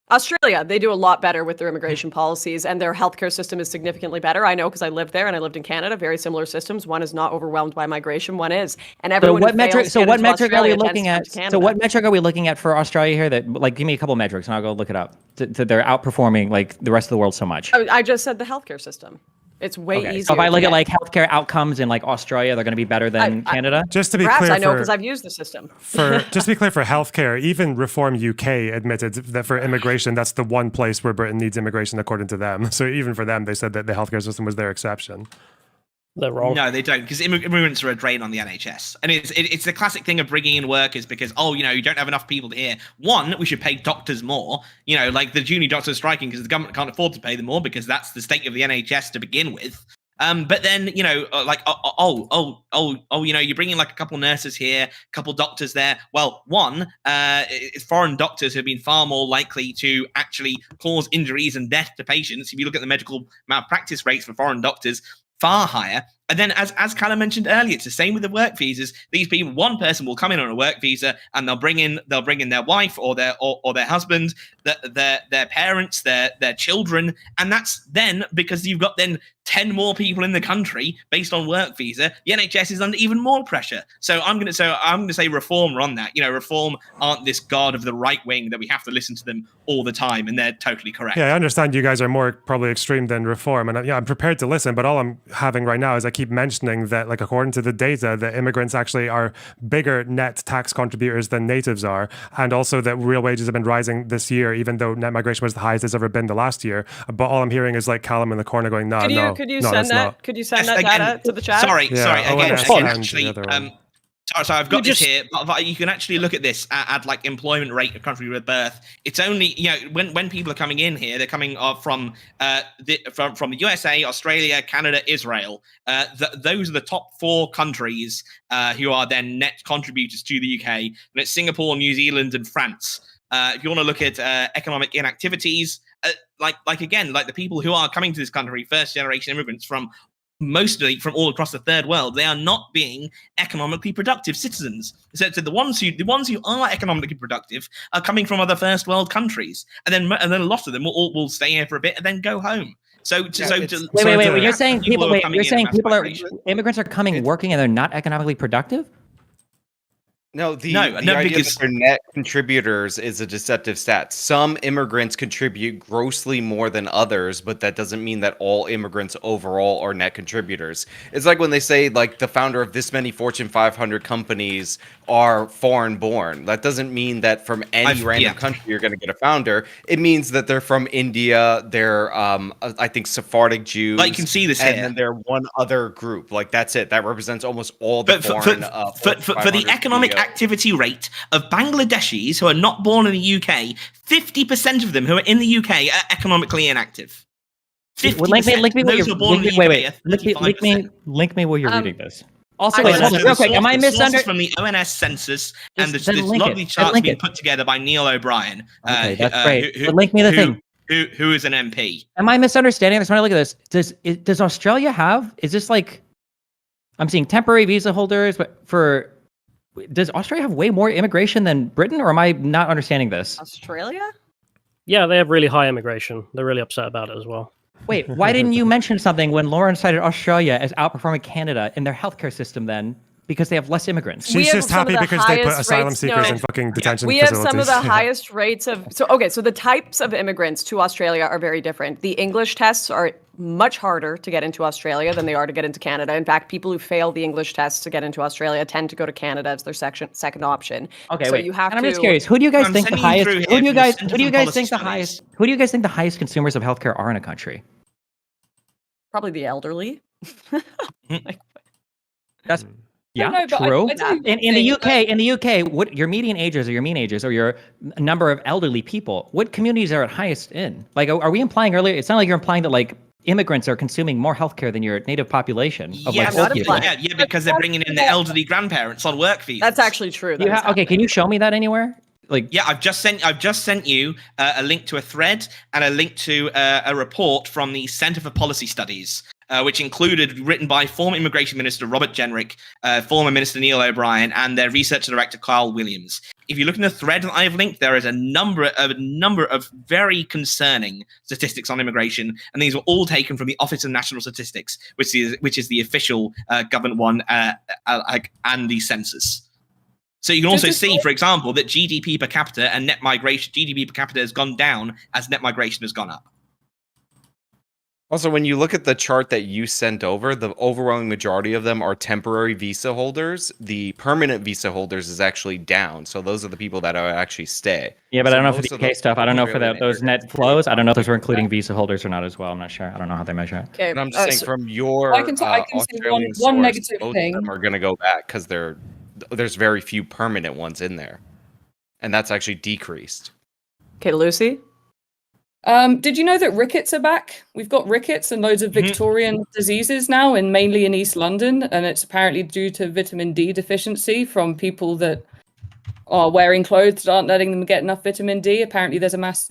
Australia, they do a lot better with their immigration policies, and their healthcare system is significantly better. I know because I lived there and I lived in Canada. Very similar systems. One is not overwhelmed by migration. One is, and everyone. So what metric are we looking at? So what metric are we looking at for Australia here? That like, give me a couple of metrics and I'll go look it up. They're outperforming like the rest of the world so much. I just said the healthcare system. It's way easier. So if I look at like healthcare outcomes in like Australia, they're going to be better than Canada. Just to be clear, I know because I've used the system. Just to be clear, for healthcare, even Reform UK admitted that for immigration, that's the one place where Britain needs immigration, according to them. So even for them, they said that the healthcare system was their exception. They're wrong. No, they don't, because immigrants are a drain on the NHS. And it's the classic thing of bringing in workers because, you don't have enough people here. One, we should pay doctors more. Like the junior doctors striking because the government can't afford to pay them more because that's the state of the NHS to begin with. But then, like, you're bringing like a couple nurses here, a couple doctors there. Well, one, foreign doctors have been far more likely to actually cause injuries and death to patients. If you look at the medical malpractice rates for foreign doctors, far higher. And then, as Callum mentioned earlier, it's the same with the work visas. These people, one person will come in on a work visa, and they'll bring in their wife or their husband, their parents, their children, and that's then because you've got then 10 more people in the country based on work visa. The NHS is under even more pressure. So I'm going to say reform on that. Reform aren't this god of the right wing that we have to listen to them all the time, and they're totally correct. Yeah, I understand you guys are more probably extreme than reform, and I'm prepared to listen. But all I'm having right now is I keep mentioning that, like, according to the data, that immigrants actually are bigger net tax contributors than natives are, and also that real wages have been rising this year, even though net migration was the highest it's ever been the last year. But all I'm hearing is like Callum in the corner going, "No, no, could you no, send that's that? not." Could you send that data to the chat? Sorry. Yeah, Again, ONS actually, and the other one. So I've got this here, but you can actually look at this at like employment rate of country of birth. It's only when people are coming in here, they're coming from the USA, Australia, Canada, Israel. Those are the top 4 countries who are then net contributors to the UK. And it's Singapore, New Zealand, and France. If you want to look at economic inactivities, like the people who are coming to this country, first generation immigrants from mostly from all across the third world, they are not being economically productive citizens. So the ones who are economically productive are coming from other first world countries, and then a lot of them will stay here for a bit and then go home. Wait. You're saying immigrants are coming working and they're not economically productive? No, the idea because that they're net contributors is a deceptive stat. Some immigrants contribute grossly more than others, but that doesn't mean that all immigrants overall are net contributors. It's like when they say, like, the founder of this many Fortune 500 companies are foreign born. That doesn't mean that from any random country you're going to get a founder. It means that they're from India, they're, I think, Sephardic Jews. Like, you can see this and here. then they're one other group. Like, that's it. That represents almost all the foreign... For the economic activity rate of Bangladeshis who are not born in the UK, 50% of them who are in the UK are economically inactive. 50%. Well, link me those who are born in the UK link me while you're reading this. Also, real quick, am I misunderstanding? From the ONS census and this lovely chart being put together by Neil O'Brien. Okay, that's great. Link me the thing. Who is an MP? Am I misunderstanding this? When I look at this, does Australia have? Is this like? I'm seeing temporary visa holders, but does Australia have way more immigration than Britain, or am I not understanding this? Australia? Yeah, they have really high immigration. They're really upset about it as well. Wait, why didn't you mention something when Lauren cited Australia as outperforming Canada in their healthcare system then? Because they have less immigrants. She's just happy because they put asylum seekers in fucking detention facilities. We have some of the highest rates of... So the types of immigrants to Australia are very different. The English tests are much harder to get into Australia than they are to get into Canada. In fact, people who fail the English tests to get into Australia tend to go to Canada as their second option. Okay, so wait. You have I'm just curious. Who do you guys think the highest? Who do you guys think the highest consumers of healthcare are in a country? Probably the elderly. That's no, true. In the UK, what your median ages or your mean ages or your number of elderly people, what communities are at highest in? Like, are we implying earlier? It's not like you're implying that like immigrants are consuming more healthcare than your native population. Because they're bringing in the elderly grandparents on work visas. That's actually true. Okay, can you show me that anywhere? I've just sent you a link to a thread and a link to a report from the Centre for Policy Studies, which written by former Immigration Minister Robert Jenrick, former Minister Neil O'Brien, and their research director Carl Williams. If you look in the thread that I've linked, there is a number of very concerning statistics on immigration, and these were all taken from the Office of National Statistics, which is the official government one, and the census. So you can also see, for example, that GDP per capita and net migration, GDP per capita has gone down as net migration has gone up. Also, when you look at the chart that you sent over, the overwhelming majority of them are temporary visa holders. The permanent visa holders is actually down. So those are the people that actually stay. Yeah, but I don't know for the UK stuff. I don't know for those net flows. I don't know if those were including visa holders or not as well. I'm not sure. I don't know how they measure it. Okay, but I'm just saying from your I can say one negative thing. Most of them are going to go back because there's very few permanent ones in there. And that's actually decreased. Okay, Lucy? Did you know that rickets are back? We've got rickets and loads of Victorian diseases now, and mainly in East London, and it's apparently due to vitamin D deficiency from people that are wearing clothes that aren't letting them get enough vitamin D. Apparently, there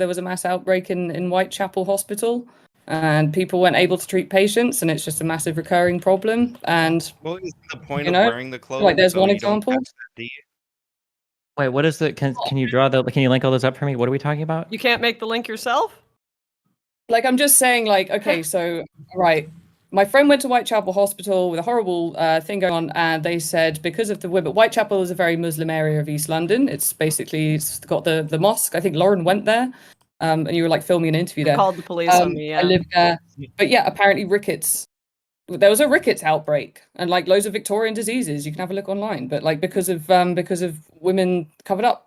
was a mass outbreak in Whitechapel Hospital, and people weren't able to treat patients, and it's just a massive recurring problem. And well, is the point of wearing the clothes? Like, there's one example. Wait, what is the? Can you draw the? Can you link all those up for me? What are we talking about? You can't make the link yourself? Like, I'm just saying, like, okay, so, right. My friend went to Whitechapel Hospital with a horrible thing going on, and they said because of the women, Whitechapel is a very Muslim area of East London. It's got the mosque. I think Lauren went there, and you were like filming an interview there. Called the police on me. Yeah. I lived there, but yeah, apparently rickets. There was a rickets outbreak, and like loads of Victorian diseases. You can have a look online, but like because of women covered up.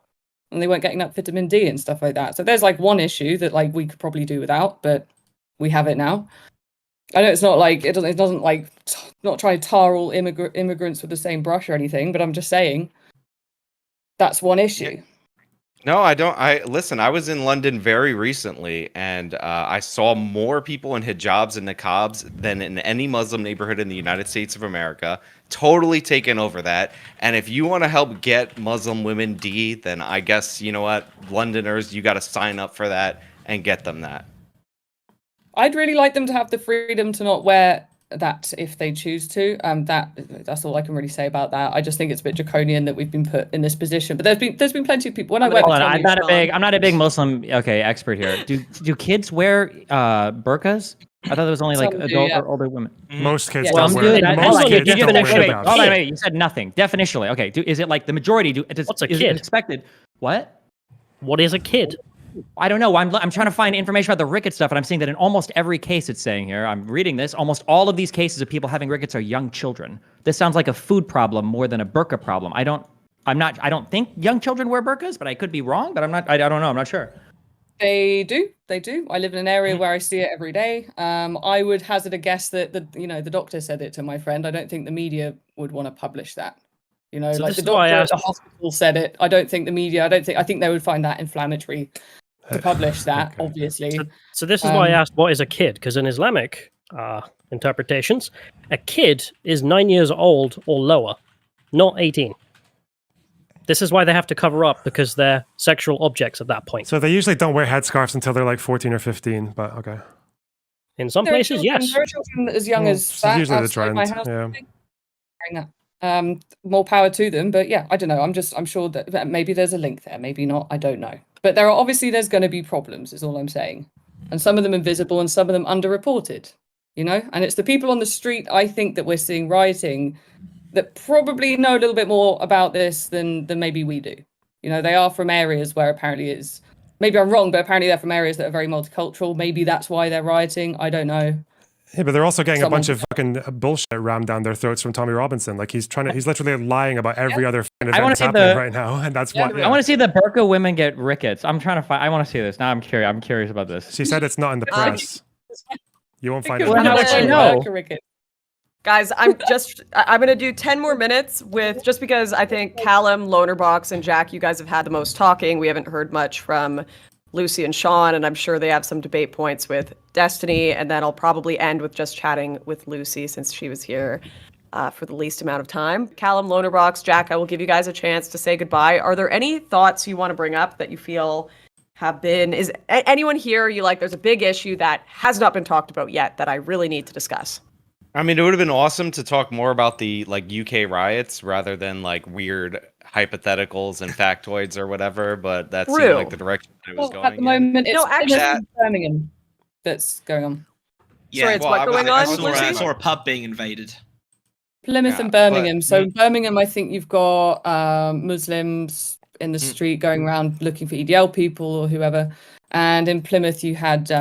And they weren't getting up vitamin D and stuff like that. So there's like one issue that like we could probably do without, but we have it now. I know it's not like it doesn't like not try to tar all immigrants with the same brush or anything, but I'm just saying that's one issue. No, I don't. Listen, I was in London very recently, and I saw more people in hijabs and niqabs than in any Muslim neighborhood in the United States of America. Totally taken over that. And if you want to help get Muslim women D, then I guess, you know what, Londoners, you got to sign up for that and get them that. I'd really like them to have the freedom to not wear that if they choose to. That's all I can really say about that. I just think it's a bit draconian that we've been put in this position. But there's been plenty of people. When I went, I'm not a big Muslim expert here. Do kids wear burqas? I thought it was only like adult or older women. Most kids don't wear. Most kids don't wear hijabs. Hold on, wait. You said nothing. Definitionally, okay. Is it like the majority? What's a is kid? It expected? What? What is a kid? I don't know. I'm trying to find information about the rickets stuff, and I'm seeing that in almost every case it's saying here, I'm reading this, almost all of these cases of people having rickets are young children. This sounds like a food problem more than a burqa problem. I don't think young children wear burqas, but I could be wrong, but I don't know. I'm not sure. They do. I live in an area where I see it every day. I would hazard a guess that the doctor said it to my friend. I don't think the media would want to publish that. You know, so like the doctor at the hospital said it. I don't think the media. I think they would find that inflammatory to publish that. Okay. Obviously. So this is why I asked, what is a kid? Because in Islamic interpretations, a kid is 9 years old or lower, not 18. This is why they have to cover up, because they're sexual objects at that point. So they usually don't wear headscarves until they're like 14 or 15, but okay. In some places, yes. There are children as young as that. Usually the trend. My house, more power to them, but yeah, I don't know. I'm sure that maybe there's a link there, maybe not. I don't know. But there's going to be problems, is all I'm saying. And some of them invisible and some of them underreported, you know? And it's the people on the street, I think, that we're seeing rioting that probably know a little bit more about this than maybe we do. You know, they are from areas where apparently it's, maybe I'm wrong, but apparently they're from areas that are very multicultural. Maybe that's why they're rioting. I don't know. Yeah, but they're also getting a bunch of fucking bullshit rammed down their throats from Tommy Robinson. Like he's literally lying about every other event that's happening right now, and that's why. I want to see the burqa women get rickets. I'm trying to find. I want to see this. Now I'm curious. I'm curious about this. She said it's not in the press. You won't find it. Well, how would she know? Guys, I'm gonna do 10 more minutes with, just because I think Callum, Lonerbox, and Jack, you guys have had the most talking. We haven't heard much from Lucy and Sean, and I'm sure they have some debate points with Destiny, and then I'll probably end with just chatting with Lucy since she was here for the least amount of time. Callum, Lonerbox, Jack, I will give you guys a chance to say goodbye. Are there any thoughts you want to bring up that you feel have been, is anyone here you like, there's a big issue that has not been talked about yet that I really need to discuss? I mean, it would have been awesome to talk more about the UK riots rather than like weird hypotheticals and factoids or whatever, but that seemed like the direction it was going at the moment, it's Birmingham that's going on. Yeah, sorry, it's what going on? I saw a pub being invaded. Plymouth and Birmingham. So Birmingham, I think you've got Muslims in the street going around looking for EDL people or whoever, and in Plymouth you had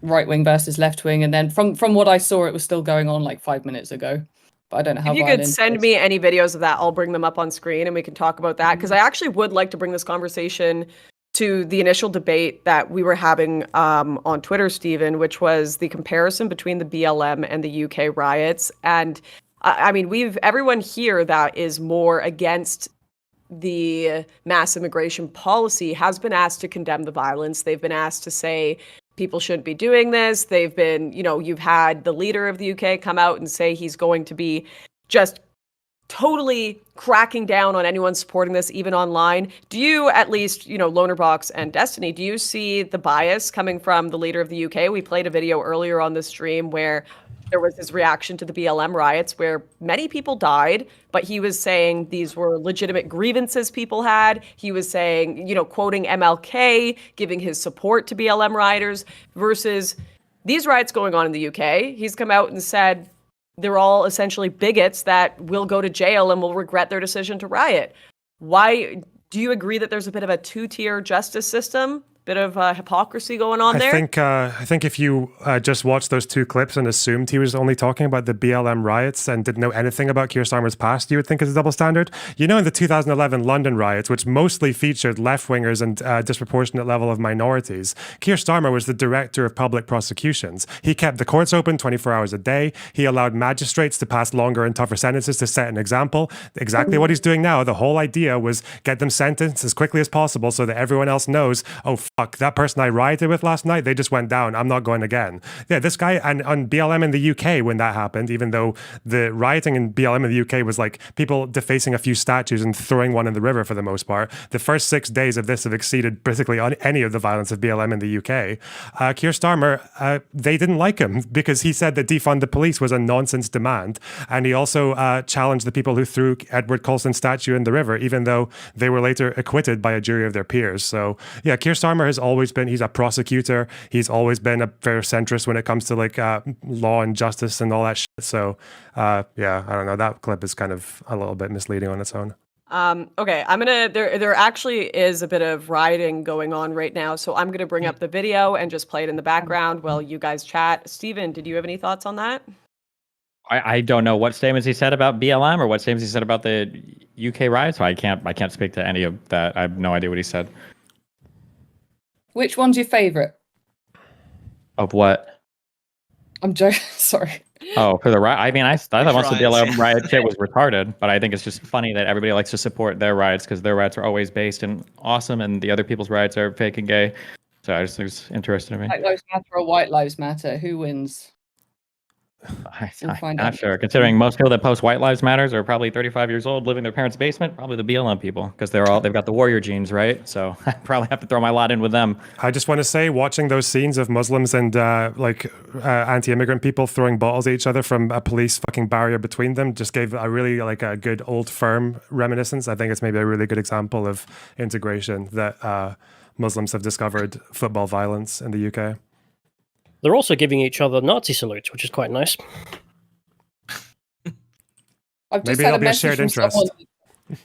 right wing versus left wing, and then from what I saw, it was still going on like 5 minutes ago. But I don't know how. If you could send me any videos of that, I'll bring them up on screen and we can talk about that, because I actually would like to bring this conversation to the initial debate that we were having on Twitter, Stephen, which was the comparison between the BLM and the UK riots. And I mean, everyone here that is more against the mass immigration policy has been asked to condemn the violence. They've been asked to say people shouldn't be doing this. They've been, you've had the leader of the UK come out and say he's going to be just totally cracking down on anyone supporting this, even online. Do you, at least, Lonerbox and Destiny, do you see the bias coming from the leader of the UK? We played a video earlier on the stream where there was his reaction to the BLM riots where many people died, but he was saying these were legitimate grievances people had. He was saying, quoting MLK, giving his support to BLM rioters versus these riots going on in the UK. He's come out and said they're all essentially bigots that will go to jail and will regret their decision to riot. Why do you agree that there's a bit of a two-tier justice system? Bit of hypocrisy going on there? I think if you just watched those two clips and assumed he was only talking about the BLM riots and didn't know anything about Keir Starmer's past, you would think it's a double standard. In the 2011 London riots, which mostly featured left-wingers and a disproportionate level of minorities, Keir Starmer was the director of public prosecutions. He kept the courts open 24 hours a day. He allowed magistrates to pass longer and tougher sentences to set an example. Exactly what he's doing now. The whole idea was get them sentenced as quickly as possible so that everyone else knows, oh, fuck, that person I rioted with last night, they just went down. I'm not going again. Yeah, this guy, and on BLM in the UK when that happened, even though the rioting in BLM in the UK was like people defacing a few statues and throwing one in the river for the most part, the first 6 days of this have exceeded basically on any of the violence of BLM in the UK. Keir Starmer, they didn't like him because he said that defund the police was a nonsense demand. And he also challenged the people who threw Edward Colston's statue in the river, even though they were later acquitted by a jury of their peers. So yeah, Keir Starmer has always been, he's a prosecutor. He's always been a very centrist when it comes to like law and justice and all that shit. So yeah, I don't know. That clip is kind of a little bit misleading on its own. Okay, there actually is a bit of rioting going on right now. So I'm gonna bring up the video and just play it in the background while you guys chat. Steven, did you have any thoughts on that? I don't know what statements he said about BLM or what statements he said about the UK riots. So I can't speak to any of that. I have no idea what he said. Which one's your favorite? Of what? I'm joking. Sorry. Oh, for the riot. I mean, I thought most of the BLM riot shit was retarded, but I think it's just funny that everybody likes to support their riots because their riots are always based and awesome, and the other people's riots are fake and gay. So I just think it's interesting to me. Black Lives Matter or White Lives Matter? Who wins? I'm not sure. Considering most people that post White Lives Matters are probably 35 years old, living in their parents' basement, probably the BLM people, because they've got the warrior genes, right? So I probably have to throw my lot in with them. I just want to say, watching those scenes of Muslims and anti-immigrant people throwing bottles at each other from a police fucking barrier between them just gave a really like a good old firm reminiscence. I think it's maybe a really good example of integration that Muslims have discovered football violence in the UK. They're also giving each other Nazi salutes, which is quite nice. I've just Maybe had it'll a be a message shared from interest. someone.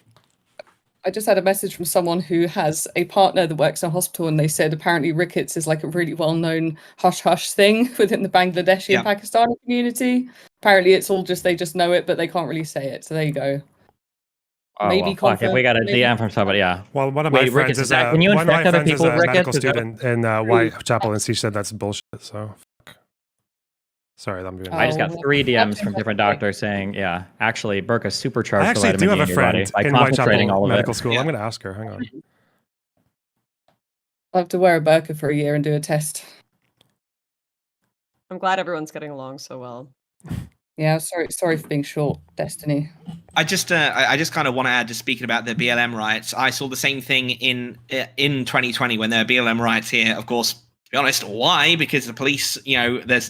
I just had a message from someone who has a partner that works in a hospital, and they said apparently Rickets is like a really well-known hush-hush thing within the Bangladeshi and Pakistani community. Apparently it's all just, they just know it, but they can't really say it. So there you go. Oh, maybe well, fuck, if we got a DM from somebody, yeah. Well, one of my friends is a medical student in Whitechapel, and she said that's bullshit. So, sorry, I'm doing. I just got 3 DMs from different doctors saying, yeah, actually, burka's supercharged. I actually do have a friend in Whitechapel Medical School. Yeah. I'm going to ask her. Hang on. I'll have to wear a burqa for a year and do a test. I'm glad everyone's getting along so well. Yeah, sorry for being short, Destiny. I just kind of want to add, just speaking about the BLM riots, I saw the same thing in 2020 when there were BLM riots here. Of course, to be honest, why? Because the police, there's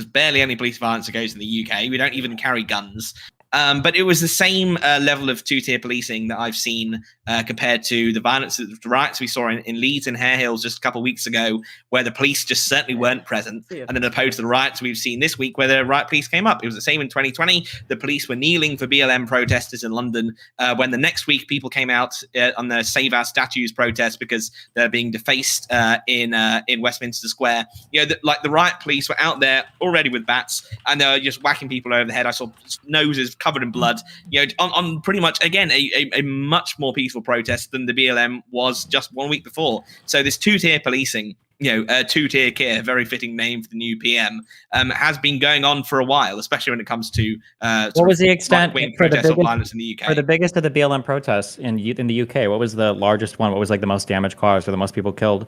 barely any police violence that goes in the UK. We don't even carry guns. But it was the same level of two-tier policing that I've seen compared to the violence, the riots we saw in Leeds and Hare Hills just a couple of weeks ago, where the police just certainly weren't present. And then opposed to the riots we've seen this week, where the riot police came up. It was the same in 2020. The police were kneeling for BLM protesters in London, when the next week people came out on the Save Our Statues protest because they're being defaced in Westminster Square. The riot police were out there already with bats, and they were just whacking people over the head. I saw noses covered in blood, on pretty much, again, a much more peaceful protest than the BLM was just 1 week before. So this two-tier policing two-tier Keir, very fitting name for the new PM, has been going on for a while, especially when it comes to what was the extent for the biggest, violence in the UK? For the biggest of the BLM protests in the UK, what was the largest one? What was like the most damage caused or the most people killed?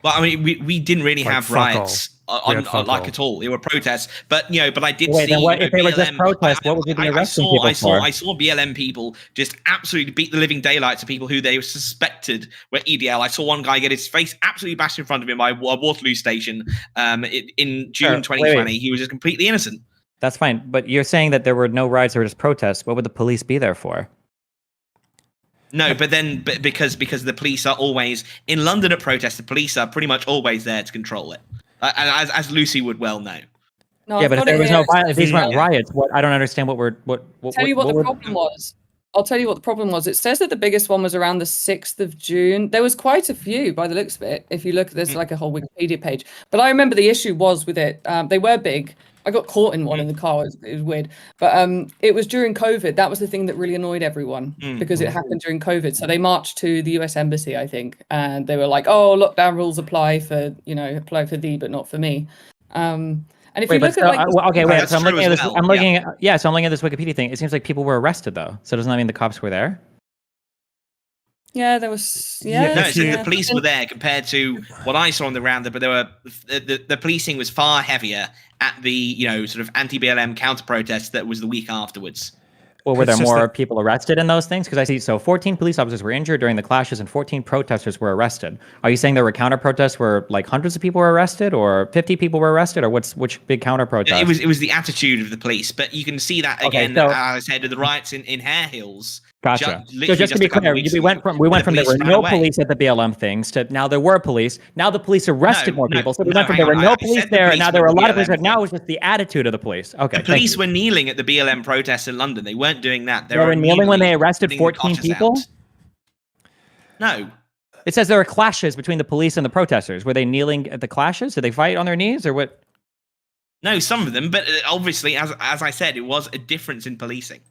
Well, I mean, we didn't really have riots at all. They were protests, but I did see. If they were just protests, what would be arresting people for? I saw BLM people just absolutely beat the living daylights of people who they suspected were EDL. I saw one guy get his face absolutely bashed in front of him by a Waterloo station in June 2020. Wait. He was just completely innocent. That's fine, but you're saying that there were no riots; there were just protests. What would the police be there for? No, but because the police are always in London at protests, the police are pretty much always there to control it, as Lucy would well know. No, yeah, but if there was no violence, if these weren't riots, I don't understand what. Tell you what the problem was. I'll tell you what the problem was. It says that the biggest one was around the 6th of June. There was quite a few by the looks of it. If you look, there's like a whole Wikipedia page. But I remember the issue was with it. They were big. I got caught in one in the car. It was weird. But it was during COVID. That was the thing that really annoyed everyone because it happened during COVID. So they marched to the US Embassy, I think. And they were like, oh, lockdown rules apply for thee, but not for me. And if you look at So I'm looking at this Wikipedia thing. It seems like people were arrested though. So doesn't that mean the cops were there? Yeah, there was. The police were there compared to what I saw on the roundup, but the policing was far heavier at the sort of anti-BLM counter protest that was the week afterwards. Well, were there more people arrested in those things? Because I see 14 police officers were injured during the clashes and 14 protesters were arrested. Are you saying there were counter protests where like hundreds of people were arrested, or 50 people were arrested, or which big counter protest? It was the attitude of the police, but you can see that again. As I said, the riots in Hare Hills. Gotcha. So just to be clear, we went from there were no police at the BLM things to now there were police. Now the police arrested more people. So we went from there were no police there, and now there were a lot of police. But now it was just the attitude of the police. Okay. The police were kneeling at the BLM protests in London. They weren't doing that. They were kneeling when they arrested 14 people? No. It says there were clashes between the police and the protesters. Were they kneeling at the clashes? Did they fight on their knees or what? No, some of them, but obviously, as I said, it was a difference in policing.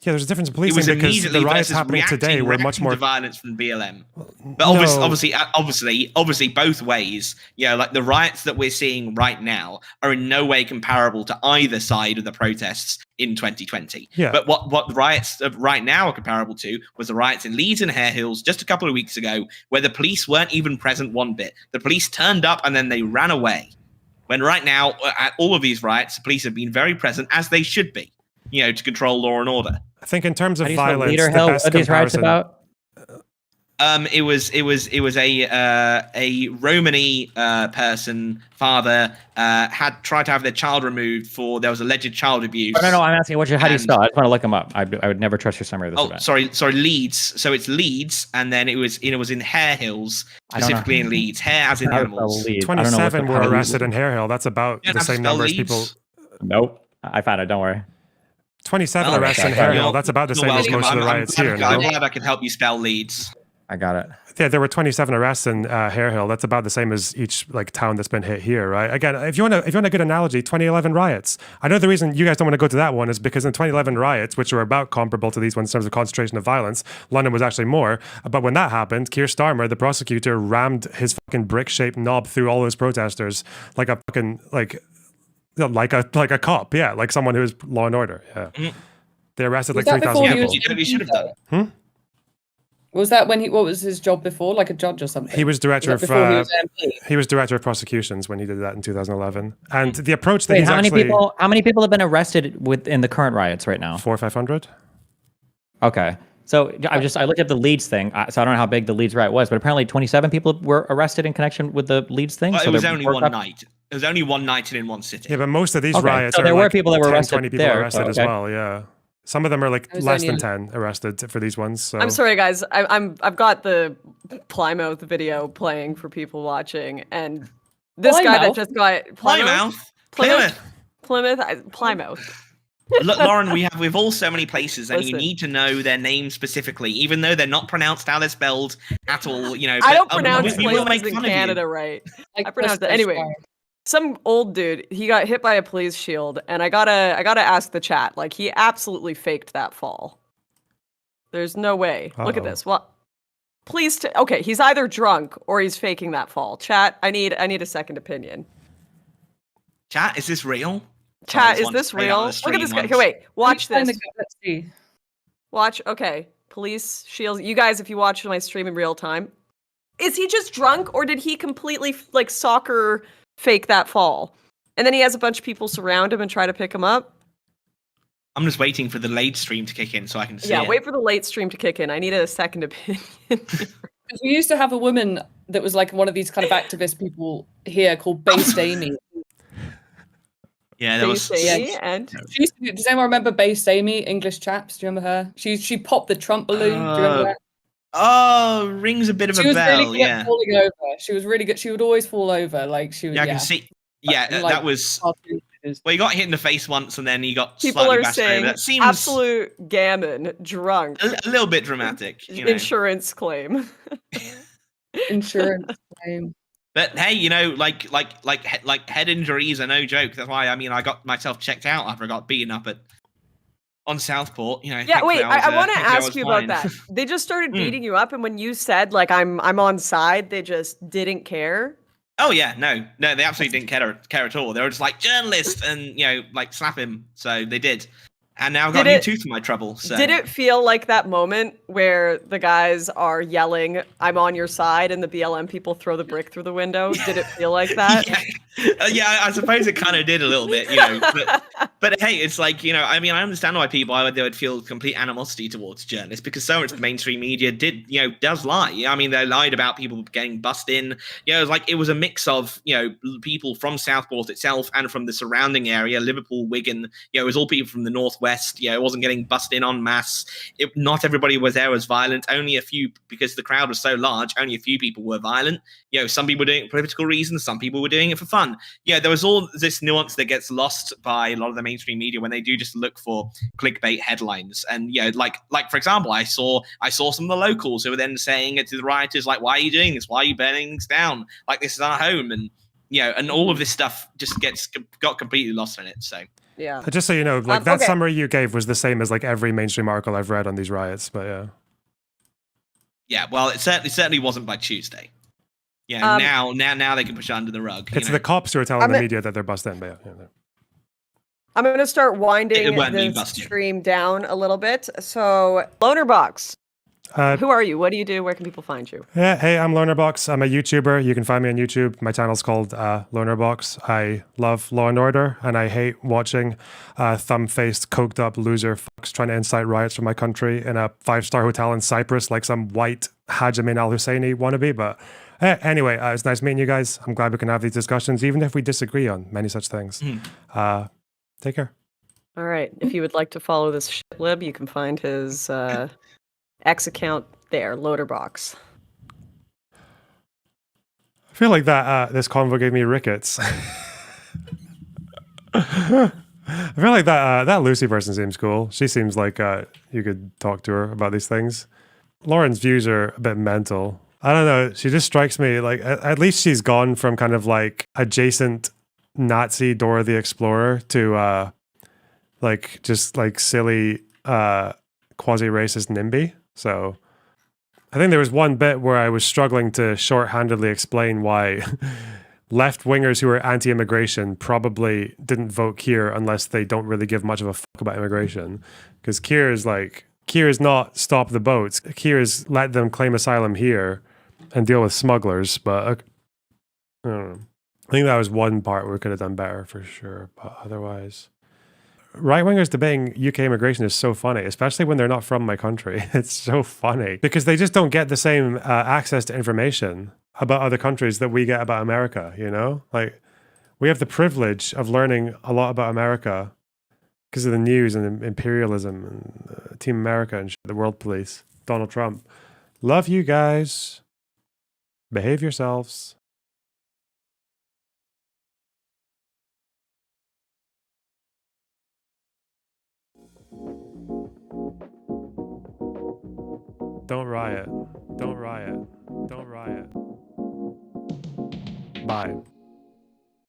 Yeah, there's a difference in policing because the riots happening today were much more violence from BLM. But obviously, both ways. Like the riots that we're seeing right now are in no way comparable to either side of the protests in 2020. Yeah. But what the riots of right now are comparable to was the riots in Leeds and Hare Hills just a couple of weeks ago, where the police weren't even present one bit. The police turned up and then they ran away. When right now, at all of these riots, the police have been very present, as they should be, to control law and order. I think in terms of violence, the best comparison. It was a Romani person, father, had tried to have their child removed there was alleged child abuse. No, I'm asking how do you spell it? I just want to look them up. I would never trust your summary of this event. Sorry, Leeds. So it's Leeds, and then it was in Hare Hills, specifically in Leeds. Hare as in animals. 27 were arrested in Hare Hill. That's about the same number as people. Nope, I found it. Don't worry. 27 arrests in Hare Hill. That's about the same as most of the riots here. I'm glad I can help you spell Leeds. I got it. Yeah, there were 27 arrests in Hare Hill. That's about the same as each town that's been hit here, right? Again, if you want a good analogy, 2011 riots. I know the reason you guys don't want to go to that one is because in 2011 riots, which were about comparable to these ones in terms of concentration of violence, London was actually more. But when that happened, Keir Starmer, the prosecutor, rammed his fucking brick-shaped knob through all those protesters like a fucking like a cop, yeah, like someone who is law and order. Yeah, they arrested like 3,000 people. You should have done. Was that when what was his job before, like a judge or something? He was director of director of prosecutions when he did that in 2011. And the approach that how many people have been arrested in the current riots right now? 400 or 500. Okay. So I looked at the Leeds thing. So I don't know how big the Leeds riot was, but apparently 27 people were arrested in connection with the Leeds thing. Well, so it was only one night. It was only one night and in one city. Yeah, but most of these riots so there were people that were 20 people arrested as well. Yeah. Some of them are like less than 10 arrested for these ones. So. I'm sorry, guys. I've got the Plymouth video playing for people watching, and this guy that just got Plymouth. Look, Lauren, we have all so many places, and you need to know their names specifically, even though they're not pronounced how they're spelled at all. I don't pronounce places in Canada right. I pronounce it anyway. Some old dude, he got hit by a police shield, and I gotta ask the chat. Like, he absolutely faked that fall. There's no way. Look at this. What? Please, okay, he's either drunk or he's faking that fall. Chat, I need a second opinion. Chat, is this real? Chat, is this real? Look at this guy. Okay, wait, watch this. Let's see. Watch. Okay, police shields. You guys, if you watch my stream in real time, is he just drunk or did he completely like soccer fake that fall? And then he has a bunch of people surround him and try to pick him up. I'm just waiting for the late stream to kick in so I can see it. Wait for the late stream to kick in. I need a second opinion. We used to have a woman that was like one of these kind of activist people here called Based Amy. Yeah, there was. And does anyone remember Based Amy, English chaps? Do you remember her? She popped the Trump balloon. Do you remember that? Oh, rings a bit of a bell. She was really good at falling over. She was really good. She would always fall over. Like she was. Yeah, I can see. Yeah, that was. Well, he got hit in the face once, and then he got slightly bashed over. That seems absolute gammon, drunk. A little bit dramatic. You know. Insurance claim. Insurance claim. But hey, you know, like head injuries are no joke. That's why I got myself checked out after I got beaten up on Southport. You know. Yeah, wait. I want to ask you about that. They just started beating you up, and when you said like I'm on side, they just didn't care. Oh yeah, no, they absolutely didn't care at all. They were just like journalist, and you know, like slap him. So they did, and now I've got a new tooth for my trouble. So. Did it feel like that moment where the guys are yelling, "I'm on your side," and the BLM people throw the brick through the window? Did it feel like that? Yeah, I suppose it kind of did a little bit, you know. But hey, it's like, you know, I mean, I understand why they would feel complete animosity towards journalists because so much of the mainstream media does lie. I mean, they lied about people getting bussed in. You know, it was a mix of, you know, people from Southport itself and from the surrounding area, Liverpool, Wigan. You know, it was all people from the northwest. You know, it wasn't getting bussed in en masse. Not everybody was there as violent. Only a few, because the crowd was so large. Only a few people were violent. You know, some people were doing it for political reasons. Some people were doing it for fun. Yeah, there was all this nuance that gets lost by a lot of the mainstream media when they do just look for clickbait headlines. And you know, like for example, I saw some of the locals who were then saying to the rioters, like, "Why are you doing this? Why are you burning things down? Like, this is our home." And you know, and all of this stuff just got completely lost in it. So yeah. Just so you know, like that summary you gave was the same as like every mainstream article I've read on these riots. But yeah. Yeah, well, it certainly wasn't by Tuesday. Yeah, now they can push it under the rug. It's the cops who are telling the media that they're busted in. But yeah. I'm going to start winding this stream down a little bit. So, Lonerbox, who are you? What do you do? Where can people find you? Yeah, hey, I'm Lonerbox. I'm a YouTuber. You can find me on YouTube. My channel's called Lonerbox. I love Law and Order, and I hate watching thumb-faced, coked-up loser fucks trying to incite riots for my country in a 5-star hotel in Cyprus like some white Haj Amin al-Husseini wannabe, but... Anyway, it's nice meeting you guys. I'm glad we can have these discussions, even if we disagree on many such things. Take care. All right. If you would like to follow this shitlib, you can find his X account there, Loaderbox. I feel like that this convo gave me rickets. I feel like that Lucy person seems cool. She seems like you could talk to her about these things. Lauren's views are a bit mental. I don't know. She just strikes me like at least she's gone from kind of like adjacent Nazi Dora the Explorer to like just like silly quasi-racist NIMBY. So I think there was one bit where I was struggling to shorthandedly explain why left-wingers who are anti-immigration probably didn't vote Keir unless they don't really give much of a fuck about immigration. Because Keir is not stop the boats. Keir is let them claim asylum here and deal with smugglers. But I don't know. I think that was one part where we could have done better for sure. But otherwise, right-wingers debating UK immigration is so funny, especially when they're not from my country. It's so funny because they just don't get the same access to information about other countries that we get about America, you know? Like, we have the privilege of learning a lot about America because of the news and imperialism and Team America and the world police, Donald Trump. Love you guys. Behave yourselves. Don't riot. Don't riot. Don't riot. Bye.